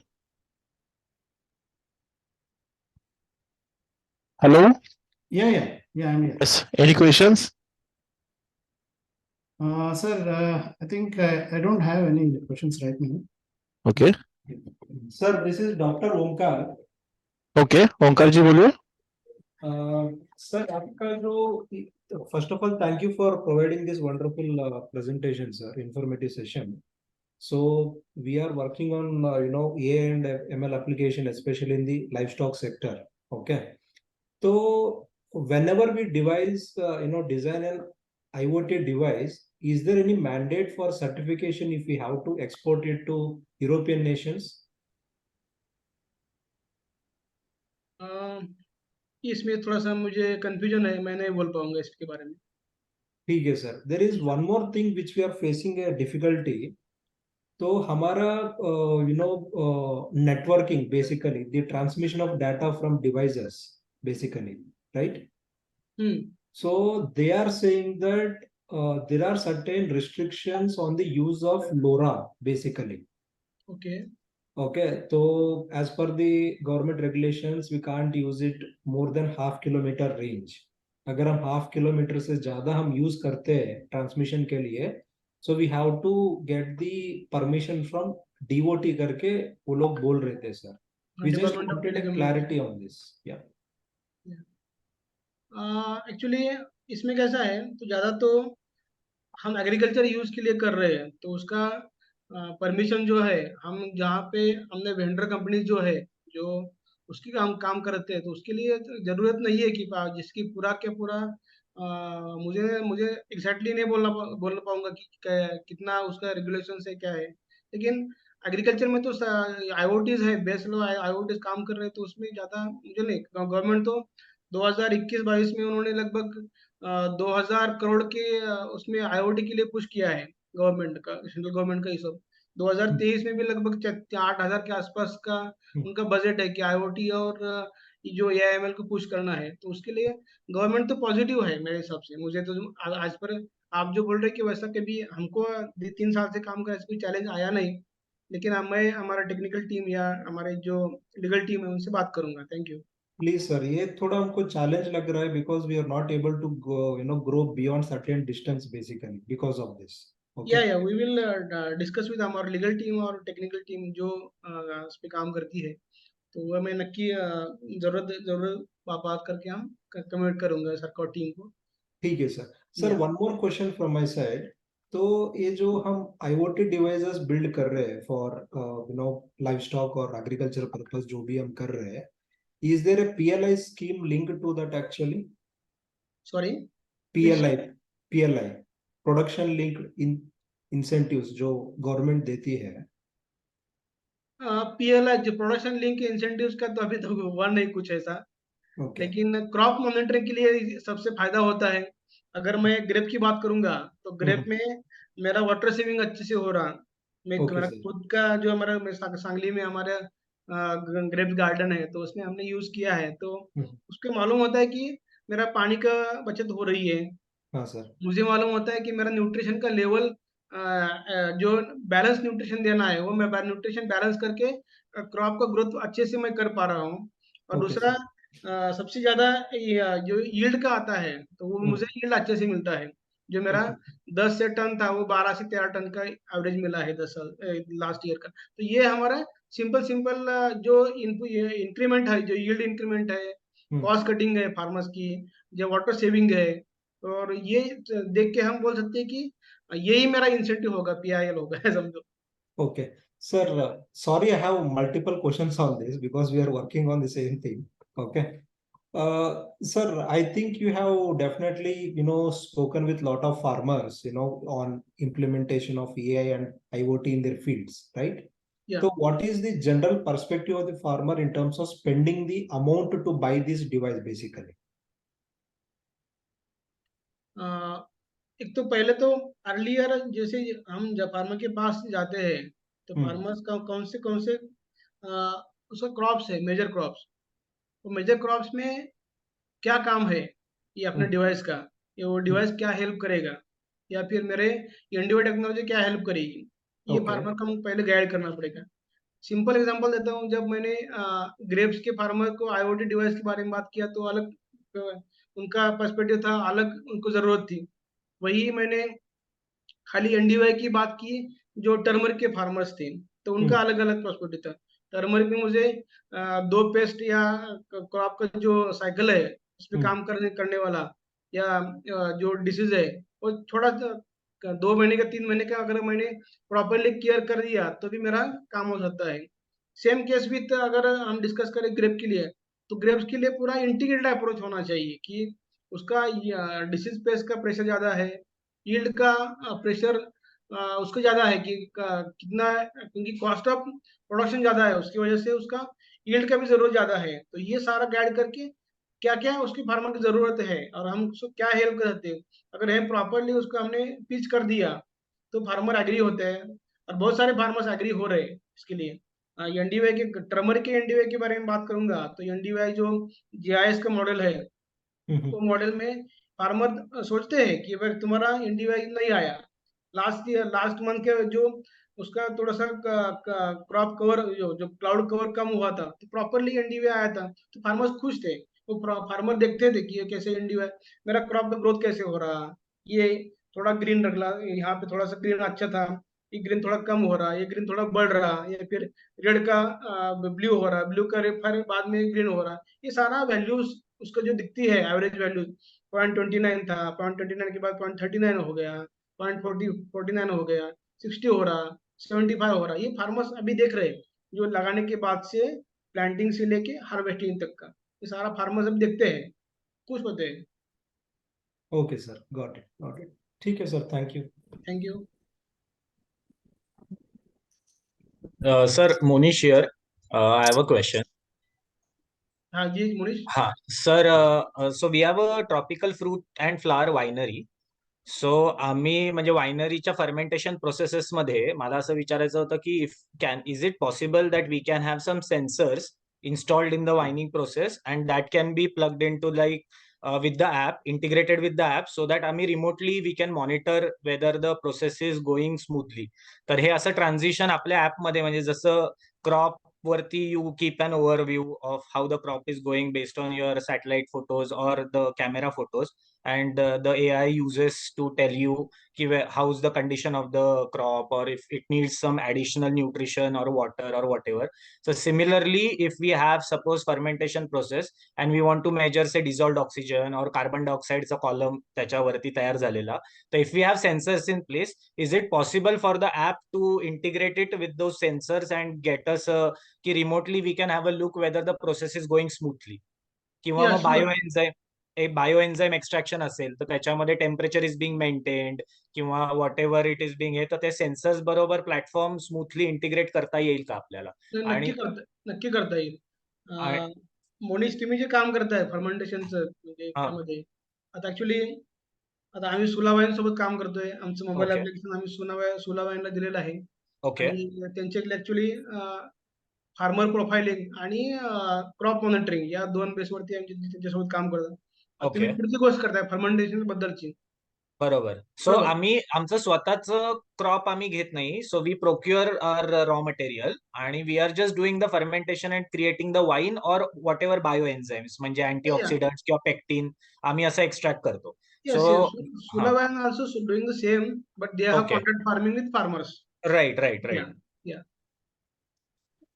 Hello. Yeah, I'm here. Yes. Any questions? Sir, I think I don't have any questions right now. Okay. Sir, this is Dr. Omkar. Okay. ओंकार जी बोलिए. Sir, आपका जो first of all, thank you for providing this wonderful presentation, sir, informative session. So we are working on AI and ML application, especially in the livestock sector. Okay. So whenever we design an IoT device, is there any mandate for certification if we have to export it to European nations? इसमें थोड़ा सा मुझे confusion है, मैं नहीं बोल पाऊंगा इसके बारे में। ठीक है sir. There is one more thing which we are facing a difficulty. तो हमारा networking, basically the transmission of data from devices, basically, right? So they are saying that there are certain restrictions on the use of LoRa, basically. Okay Okay, so as per the government regulations, we can't use it more than half kilometer range. अगर हम half kilometer से ज़्यादा हम use करते हैं transmission के लिए, so we have to get the permission from DOT करके वो लोग बोल रहे थे sir. We just department of wanted a telecommunication. clarity on this. Yeah. Actually इसमें कैसा है, तो ज़्यादा तो हम एग्रीकल्चर यूज़ के लिए कर रहे हैं, तो उसका परमिशन जो है, हम जहाँ पे हमने वेंडर कंपनी जो है, जो उसकी काम काम करते हैं, तो उसके लिए तो ज़रूरत नहीं है कि जिसकी पूरा के पूरा मुझे मुझे एग्जैक्टली नहीं बोलना पाऊंगा कि कितना उसका रेगुलेशन है क्या है। लेकिन एग्रीकल्चर में तो आईओटीज है, बेस लो आईओटीज काम कर रहे हैं, तो उसमें ज़्यादा मुझे नहीं। गवर्नमेंट तो 2021-22 में उन्होंने लगभग 2000 करोड़ के उसमें आईओटी के लिए पुश किया है गवर्नमेंट का, सेंट्रल गवर्नमेंट का ये सब। 2023 में भी लगभग 8,000 के आसपास का उनका बजट है कि आईओटी और ये जो एआईएमएल को पुश करना है, तो उसके लिए गवर्नमेंट तो पॉजिटिव है मेरे हिसाब से। मुझे तो आज पर आप जो बोल रहे हैं कि वैसा कभी हमको 3 साल से काम का ऐसा कोई चैलेंज आया नहीं, लेकिन मैं हमारा टेक्निकल टीम या हमारे जो लीगल टीम है उनसे बात करूंगा। Thank you. Please sir, ये थोड़ा हमको challenge लग रहा है because we are not able to go, grow beyond certain distance basically because of this. Okay. या वी विल डिस्कस विद हमारा लीगल टीम और टेक्निकल टीम जो इस पे काम करती है, तो वह मैं नक्की जरूरत जरूरत बात करके हम कमेंट करूंगा सरकार टीम को। ठीक है sir. Sir, one more question from my side. तो ये जो हम IoT devices build कर रहे हैं for livestock और agriculture purpose जो भी हम कर रहे हैं, is there a PLI scheme linked to that actually? Sorry, PLI production linked incentives जो गवर्नमेंट देती है. पीएलआई जो प्रोडक्शन लिंक इंसेंटिव्स का तो अभी तक हुआ नहीं कुछ ऐसा। Okay. लेकिन क्रॉप मॉनिटरिंग के लिए सबसे फायदा होता है। अगर मैं ग्रेप की बात करूंगा, तो ग्रेप में मेरा वाटर सेविंग अच्छे से हो रहा। Okay, मेरा sir. खुद का जो हमारा सांगली में हमारा ग्रेप गार्डन है, तो उसमें हमने यूज किया है, तो उसके मालूम होता है कि मेरा पानी का बचत हो रही है। हाँ सर. मुझे मालूम होता है कि मेरा न्यूट्रिशन का लेवल जो बैलेंस न्यूट्रिशन देना है, वो मैं न्यूट्रिशन बैलेंस करके क्रॉप का ग्रोथ अच्छे से मैं कर पा रहा हूँ। और Okay, दूसरा सबसे ज्यादा जो यील्ड का आता है, तो वो मुझे यील्ड अच्छे से मिलता है। जो मेरा 10 से टन था, वो 12 से 13 टन का एवरेज मिला है 10 साल लास्ट ईयर का। तो ये हमारा सिंपल जो इंक्रीमेंट है, जो यील्ड इंक्रीमेंट है, कॉस्ट कटिंग है फार्मर्स की, जो वाटर सेविंग है, और ये देख के हम बोल सकते हैं कि यही मेरा इंसेंटिव होगा, पीआईएल होगा समझो। Okay. Sir, sorry, I have multiple questions on this because we are working on the same thing. Okay. Sir, I think you have definitely, spoken with lot of farmers, on implementation of AI and IoT in their fields, right? Yeah. So what is the general perspective of the farmer in terms of spending the amount to buy this device basically? एक तो पहले तो earlier जैसे हम जब farmer के पास जाते हैं तो फार्मर्स का कौन से उसका क्रॉप्स है, मेजर क्रॉप्स, तो मेजर क्रॉप्स में क्या काम है ये अपने डिवाइस का, ये वो डिवाइस क्या हेल्प करेगा, या फिर मेरे एनडीओ टेक्नोलॉजी क्या हेल्प करेगी, ये Okay. फार्मर को हमको पहले गाइड करना पड़ेगा। सिंपल एग्जांपल देता हूँ, जब मैंने ग्रेप्स के फार्मर को आईओटी डिवाइस के बारे में बात किया तो अलग उनका पर्सपेक्टिव था, अलग उनको जरूरत थी। वही मैंने खाली एनडीवाई की बात की जो टर्मरिक के फार्मर्स थे, तो उनका अलग अलग पर्सपेक्टिव था। टर्मरिक में मुझे 2 पेस्ट या क्रॉप का जो साइकिल है उस पे काम करने वाला, या जो डिसीज है वो थोड़ा 2 महीने का 3 महीने का अगर मैंने प्रॉपरली केयर कर दिया तो भी मेरा काम हो सकता है। सेम केस विथ अगर हम डिस्कस करें ग्रेप के लिए, तो ग्रेप्स के लिए पूरा इंटीग्रेटेड अप्रोच होना चाहिए कि उसका डिसीज पेस्ट का प्रेशर ज्यादा है, यील्ड का प्रेशर उसको ज्यादा है कि कितना, क्योंकि कॉस्ट ऑफ प्रोडक्शन ज्यादा है उसकी वजह से उसका यील्ड का भी जरूरत ज्यादा है। तो ये सारा गाइड करके क्या क्या उसकी फार्मर की जरूरत है और हम उसको क्या हेल्प कर सकते हैं, अगर है प्रॉपरली उसको हमने पिच कर दिया तो फार्मर एग्री होते हैं, और बहुत सारे फार्मर्स एग्री हो रहे हैं इसके लिए। एनडीवाई के टर्मरिक के एनडीवाई के बारे में बात करूंगा तो एनडीवाई जो जीआईएस का मॉडल है, तो मॉडल में फार्मर सोचते हैं कि अगर तुम्हारा एनडीवाई नहीं आया लास्ट मंथ के जो उसका थोड़ा सा क्रॉप कवर जो क्लाउड कवर कम हुआ था तो प्रॉपरली एनडीवाई आया था तो फार्मर्स खुश थे। वो फार्मर देखते थे कि ये कैसे एनडीवाई मेरा क्रॉप का ग्रोथ कैसे हो रहा, ये थोड़ा ग्रीन रखला, यहाँ पे थोड़ा सा ग्रीन अच्छा था, ये ग्रीन थोड़ा कम हो रहा, ये ग्रीन थोड़ा बढ़ रहा, या फिर रेड का ब्लू हो रहा, ब्लू का फिर बाद में ग्रीन हो रहा, ये सारा वैल्यूज उसको जो दिखती है एवरेज वैल्यू 0.29 था, 0.29 के बाद 0.39 हो गया, 0.49 हो गया, 60 हो रहा, 75 हो रहा, ये फार्मर्स अभी देख रहे हैं जो लगाने के बाद से प्लांटिंग से लेके हार्वेस्टिंग तक का, ये सारा फार्मर्स अब देखते हैं, खुश होते हैं। Okay, sir. Got it. Got it. ठीक है, sir. Thank you. Thank you. Sir, Monish here. I have a question. हाँ जी Munish. Sir, so we have a tropical fruit and flower winery. So आम्ही म्हणजे वायनरीच्या फर्मेंटेशन प्रोसेसेस मध्ये मला असं विचारायचं होतं की is it possible that we can have some sensors installed in the wining process and that can be plugged into like with the app, integrated with the app, so that आम्ही remotely we can monitor whether the process is going smoothly. तर हे असं transition आपल्या app मध्ये म्हणजे जसं crop वरती you keep an overview of how the crop is going based on your satellite photos और the camera photos, and the AI uses to tell you how's the condition of the crop or if it needs some additional nutrition or water or whatever. So similarly, if we have suppose fermentation process and we want to measure say dissolved oxygen or carbon dioxide चा column त्याच्यावरती तयार झालेला, so if we have sensors in place, is it possible for the app to integrate it with those sensors and get us ki remotely we can have a look whether the process is going smoothly? किंवा Yeah, मग sure. Bioenzyme extraction असेल तर त्याच्यामध्ये temperature is being maintained किंवा whatever it is being हे, तर ते sensors बरोबर प्लॅटफॉर्म स्मूथली इंटिग्रेट करता येईल का आपल्याला? आणि नक्की करता येईल। आणि- मोनिश तुम्ही जे काम करताय फर्मेंटेशनचं म्हणजे त्यामध्ये, आता ऍक्च्युली आता आम्ही सुलावाईन सोबत काम करतोय, आमचं मोबाईल Okay. ऍप्लिकेशन आम्ही सुलावाईनला दिलेलं आहे, ओके आणि त्यांच्याकडे ऍक्च्युली फार्मर प्रोफाइलिंग आणि क्रॉप मॉनिटरिंग या 2 बेसवरती आम्ही त्यांच्यासोबत काम करतो। आता ओके तुम्ही पुढची गोष्ट करताय फर्मेंटेशन बद्दलची, बरोबर. सो बरोबर. आम्ही आमचं स्वतःच क्रॉप आम्ही घेत नाही, so we procure our raw material आणि we are just doing the fermentation and creating the wine और व्हॉट एव्हर बायोएन्झाईम्स म्हणजे अँटीऑक्सिडंट्स किंवा पेक्टिन आम्ही असं एक्स्ट्रॅक्ट करतो. Yes, so yes. Sulavan also doing the same, but they have Okay. contract farming with farmers. Right. Yeah, yeah.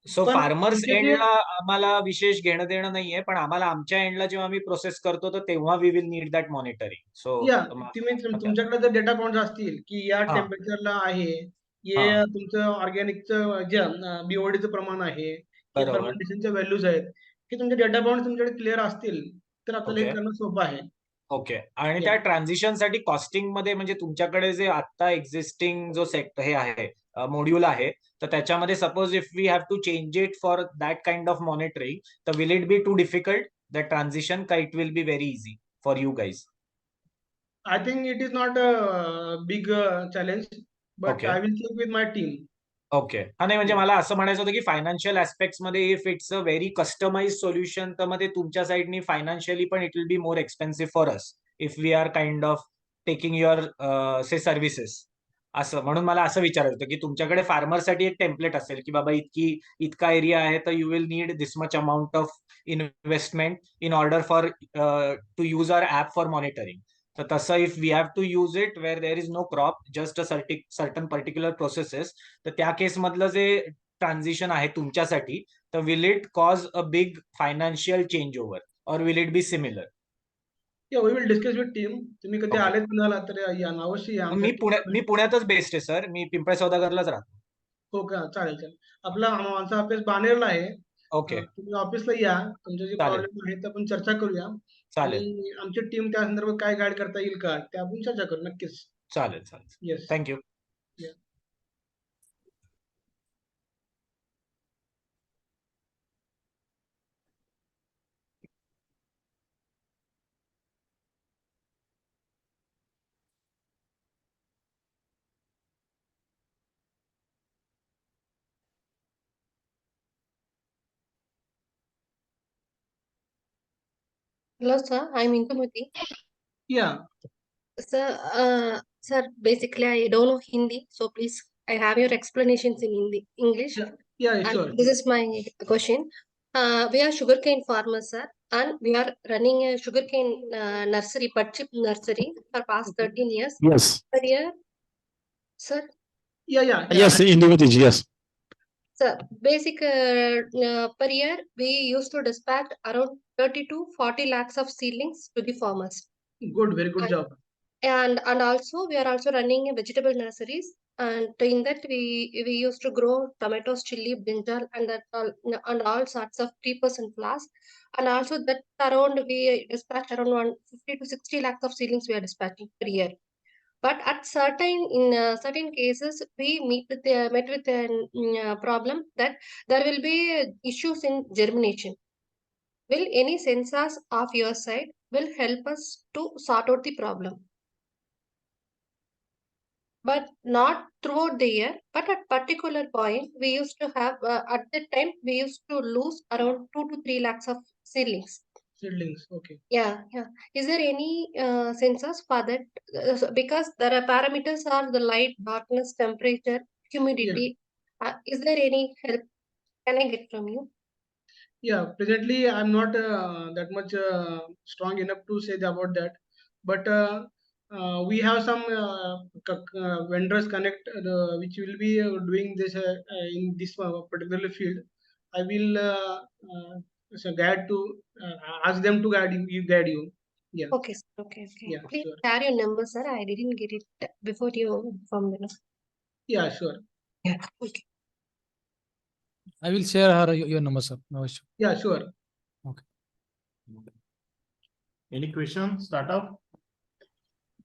So पण farmers आमचे जे एंडला आम्हाला विशेष घेणं देणं नाहीये, पण आम्हाला आमच्या एंडला जेव्हा आम्ही प्रोसेस करतो तर तेव्हा we will need that monitoring. So तुमच्याकडे जर डेटा पॉइंट असतील की या हा. टेम्परेचरला आहे, हे हा. तुमचं ऑर्गॅनिकचं जे बीओडीचं प्रमाण आहे, हे बरोबर. फर्मेंटेशनच्या व्हॅल्यूज आहेत, हे तुमचे डेटा पॉइंट तुमच्याकडे क्लिअर असतील तर आपल्याला हे Okay. करणं सोपं आहे. ओके. आणि त्या Yeah. ट्रान्झिशन साठी कॉस्टिंग मध्ये म्हणजे तुमच्याकडे जे आता एक्झिस्टिंग जो सेट हे आहे मॉड्यूल आहे, तर त्याच्यामध्ये suppose if we have to change it for that kind of monitoring, तर will it be too difficult the transition का it will be very easy for you guys? I think it is not a big challenge, but Okay. I will check with my team. Okay. हा नाही म्हणजे मला असं म्हणायचं होतं की financial aspects मध्ये if it's a very customize solution, तर मग ते तुमच्या साईडनी फायनान्शियली पण it will be more expensive for us if we are kind of taking your say services. असं म्हणून मला असं विचारायचं होतं की तुमच्याकडे फार्मरसाठी एक टेम्पलेट असेल की बाबा इतका एरिया आहे तर you will need this much amount of investment in order for to use our app for monitoring. तर तसं if we have to use it where there is no crop, just a certain particular processes, तर त्या case मधलं जे transition आहे तुमच्यासाठी, तर will it cause a big financial change over और will it be similar? Yeah, we will discuss with team. तुम्ही कधी Okay. आलेत पुण्याला तर या ना, अवश्य या मी आमच्या पुण्यातच बेस्ट आहे सर. मी पिंपळे सौदागरलाच राहतो. हो का, चालेल चालेल. आपला आमचा ऑफिस बाणेरला आहे. ओके. तुम्ही ऑफिसला या, तुमचे जे चालेल. प्रॉब्लेम आहेत ते आपण चर्चा करूया चालेल आणि आमची टीम त्या संदर्भात काय गाईड करता येईल का ते आपण चर्चा करू नक्कीच. चालेल चालेल. Yes. Thank you. Hello, sir. I'm Indumati. या Sir, basically, I don't know Hindi, so please, I have your explanations in English. या And sure. this is my question. We are sugarcane farmers, sir, and we are running a sugarcane nursery, Padchip nursery, for past 13 years. Yes. Per year, sir, या Yes, Indumati ji, yes. sir, basic per year, we used to dispatch around 30 to 40 lakhs of seedlings to the farmers. Good, very good job. And also we are also running a vegetable nurseries, and in that we used to grow tomatoes, chili, brinjal, and that all sorts of 3% flowers. And also that around we dispatch around 150 to 60 lakhs of seedlings we are dispatching per year. But at certain cases we met with a problem that there will be issues in germination. Will any sensors of your side will help us to sort out the problem? But not throughout the year, but at particular point we used to have at that time we used to lose around 2 to 3 lakhs of seedlings. Seedlings. Okay. Yeah. Is there any sensors for that? Because there are parameters are the light, darkness, temperature, humidity. Is there any help can I get from you? Yeah, presently I'm not that much strong enough to say about that, but we have some vendors connect which will be doing this in this particular field. I will so guide to ask them to guide you. Yeah, Okay, sir. Okay. yeah, Please sure. share your number, sir. I didn't get it before you from the. Yeah, sure. Yeah. Okay. I will share her your number, sir. No issue. Yeah, sure. Any question? Start up.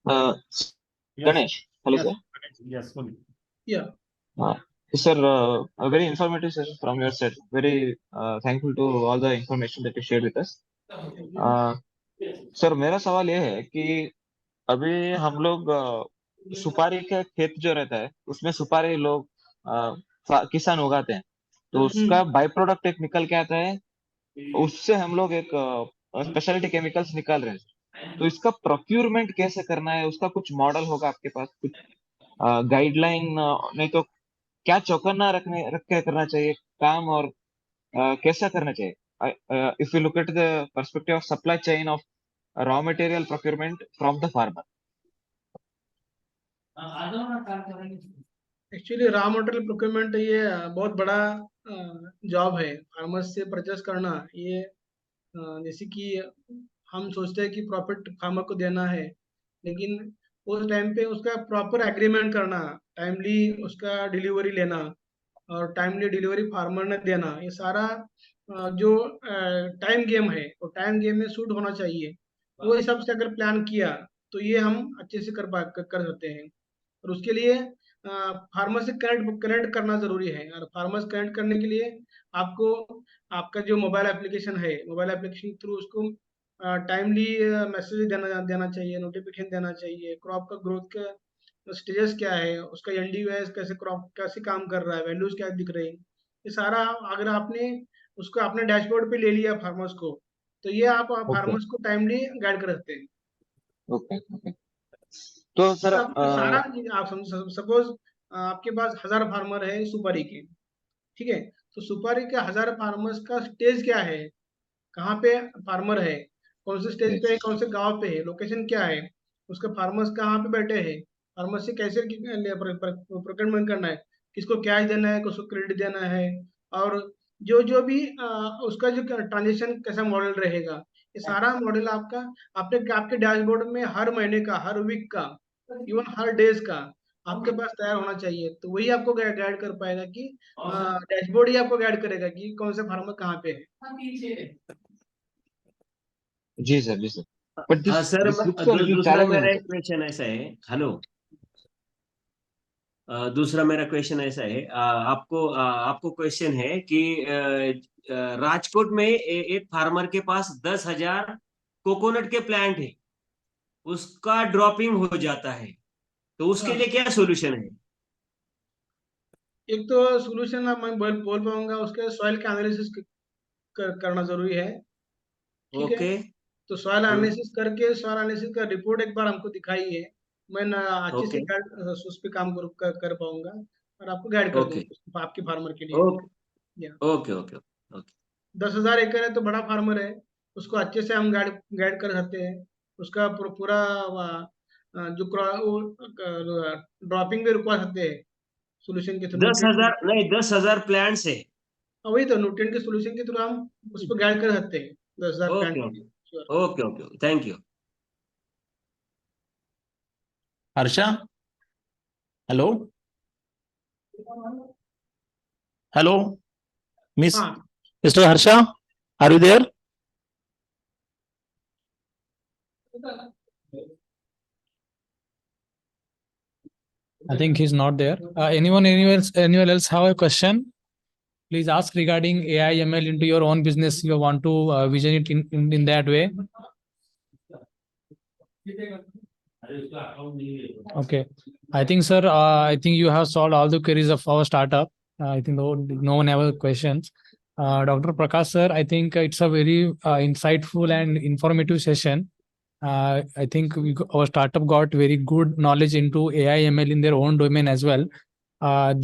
Yes. Ganesh, hello Yes. sir. Yes, fully. Yeah. Sir, a very informative session from your side. Very thankful to all the information that you shared with us. Sir मेरा सवाल ये है कि अभी हम लोग सुपारी का खेत जो रहता है उसमें सुपारी लोग किसान उगाते हैं, तो उसका बाय प्रोडक्ट एक निकल के आता है, उससे हम लोग एक स्पेशलिटी केमिकल्स निकाल रहे हैं, तो इसका प्रोक्यूरमेंट कैसे करना है, उसका कुछ मॉडल होगा आपके पास, कुछ गाइडलाइन, नहीं तो क्या चौकन्ना रख के करना चाहिए काम, और कैसा करना चाहिए? If you look at the perspective of supply chain of raw material procurement from the farmer. Actually raw material procurement ये बहुत बड़ा जॉब है फार्मर्स से परचेस करना. ये जैसे कि हम सोचते हैं कि प्रॉफिट फार्मर को देना है, लेकिन उस टाइम पे उसका प्रॉपर एग्रीमेंट करना, टाइमली उसका डिलीवरी लेना और टाइमली डिलीवरी फार्मर ने देना, ये सारा जो टाइम गेम है वो टाइम गेम में सूट होना चाहिए, वो हिसाब से अगर प्लान किया तो ये हम अच्छे से कर सकते हैं। और उसके लिए फार्मर से कनेक्ट करना जरूरी है, और फार्मर से कनेक्ट करने के लिए आपको आपका जो मोबाइल एप्लीकेशन है, मोबाइल एप्लीकेशन थ्रू उसको टाइमली मैसेज देना चाहिए, नोटिफिकेशन देना चाहिए, क्रॉप का ग्रोथ का स्टेजस क्या है, उसका एनडीवीएस कैसे, क्रॉप कैसे काम कर रहा है, वैल्यूज क्या दिख रहे हैं, ये सारा अगर आपने उसको अपने डैशबोर्ड पे ले लिया फार्मर्स को, तो ये आप फार्मर्स को टाइमली गाइड कर सकते हैं। Okay okay. तो सर सारा आप सपोज आपके पास 1000 फार्मर है सुपारी के, ठीक है, तो सुपारी के 1000 फार्मर्स का स्टेज क्या है, कहाँ पे फार्मर है, कौन से स्टेज पे है, कौन से गांव पे है, लोकेशन क्या है, उसके फार्मर्स कहाँ पे बैठे हैं, फार्मर से कैसे प्रोक्योरमेंट करना है, किसको कैश देना है, किसको क्रेडिट देना है, और जो भी उसका जो ट्रांजेक्शन कैसा मॉडल रहेगा, ये सारा मॉडल आपके डैशबोर्ड में हर महीने का, हर वीक का, इवन हर डेज का आपके पास तैयार होना चाहिए। तो वही आपको गाइड कर पाएगा कि डैशबोर्ड ही आपको गाइड करेगा कि कौन से फार्मर कहाँ पे है। जी सर, जी सर। बट हाँ सर, दूसरा मेरा एक क्वेश्चन ऐसा है, हेलो, दूसरा मेरा क्वेश्चन ऐसा है, आपको क्वेश्चन है कि राजकोट में एक फार्मर के पास 10,000 कोकोनट के प्लांट है, उसका ड्रॉपिंग हो जाता है, तो उसके लिए क्या सोल्यूशन है? एक तो सोल्यूशन मैं बोल पाऊंगा, उसके सॉइल का एनालिसिस करना जरूरी है, ठीक है। ओके। तो सॉइल एनालिसिस करके सॉइल एनालिसिस का रिपोर्ट एक बार हमको दिखाइए, मैं अच्छे से उस पर काम कर पाऊंगा और आपको गाइड कर दूंगा आपके फार्मर के लिए। Okay okay okay. 10,000 एकड़ है तो बड़ा फार्मर है, उसको अच्छे से हम गाइड कर सकते हैं, उसका पूरा जो ड्रॉपिंग भी रुकवा सकते हैं सोल्यूशन के थ्रू। 10,000 नहीं, 10,000 प्लांट्स है। वही तो न्यूट्रिएंट के सोल्यूशन के थ्रू हम उस पर गाइड कर सकते हैं 10,000 plant. Okay okay, thank you. Harsha, hello hello miss mister Harsha, are you there? I think he's not there. Anyone else have a question? Please ask regarding AI ML into your own business. You want to vision it in that way. Okay. I think, sir, I think you have solved all the queries of our startup. I think no one have questions. Dr. Prakash, sir, I think it's a very insightful and informative session. I think our startup got very good knowledge into AI ML in their own domain as well.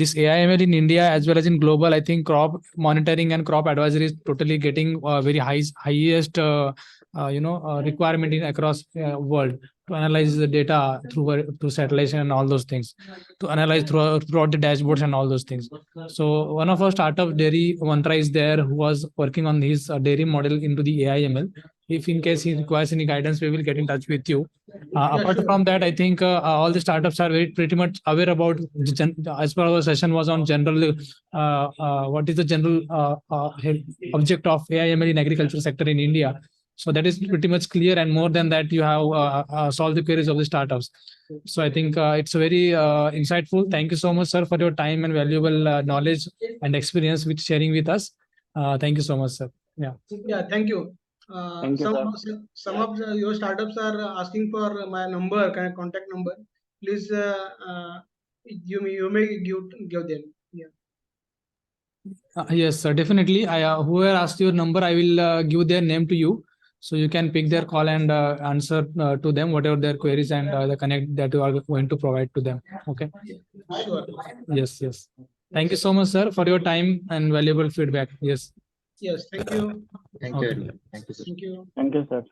This AI ML in India as well as in global, I think crop monitoring and crop advisory is totally getting very highest requirement in across world to analyze the data through satellite and all those things, to analyze throughout the dashboards and all those things. So one of our startup Dairy Mantra is there, who was working on his dairy model into the AI ML. If in case he requires any guidance, we will get in touch with you. Apart from that, I think all the startups are pretty much aware about as per our session was on general what is the general object of AI ML in agriculture sector in India. So that is pretty much clear, and more than that, you have solved the queries of the startups. So I think it's very insightful. Thank you so much, sir, for your time and valuable knowledge and experience with sharing with us. Thank you so much, sir. Yeah. Yeah, thank you. Some of your startups are asking for my number, contact number. Please, you may give them. Yeah. Yes, sir, definitely. Whoever asked your number, I will give their name to you, so you can pick their call and answer to them whatever their queries and the connect that you are going to provide to them. Okay. Sure. Yes. Thank you so much, sir, for your time and valuable feedback. Yes. Yes. Thank you. Thank you. Thank you, sir. Thank you. Thank you, sir.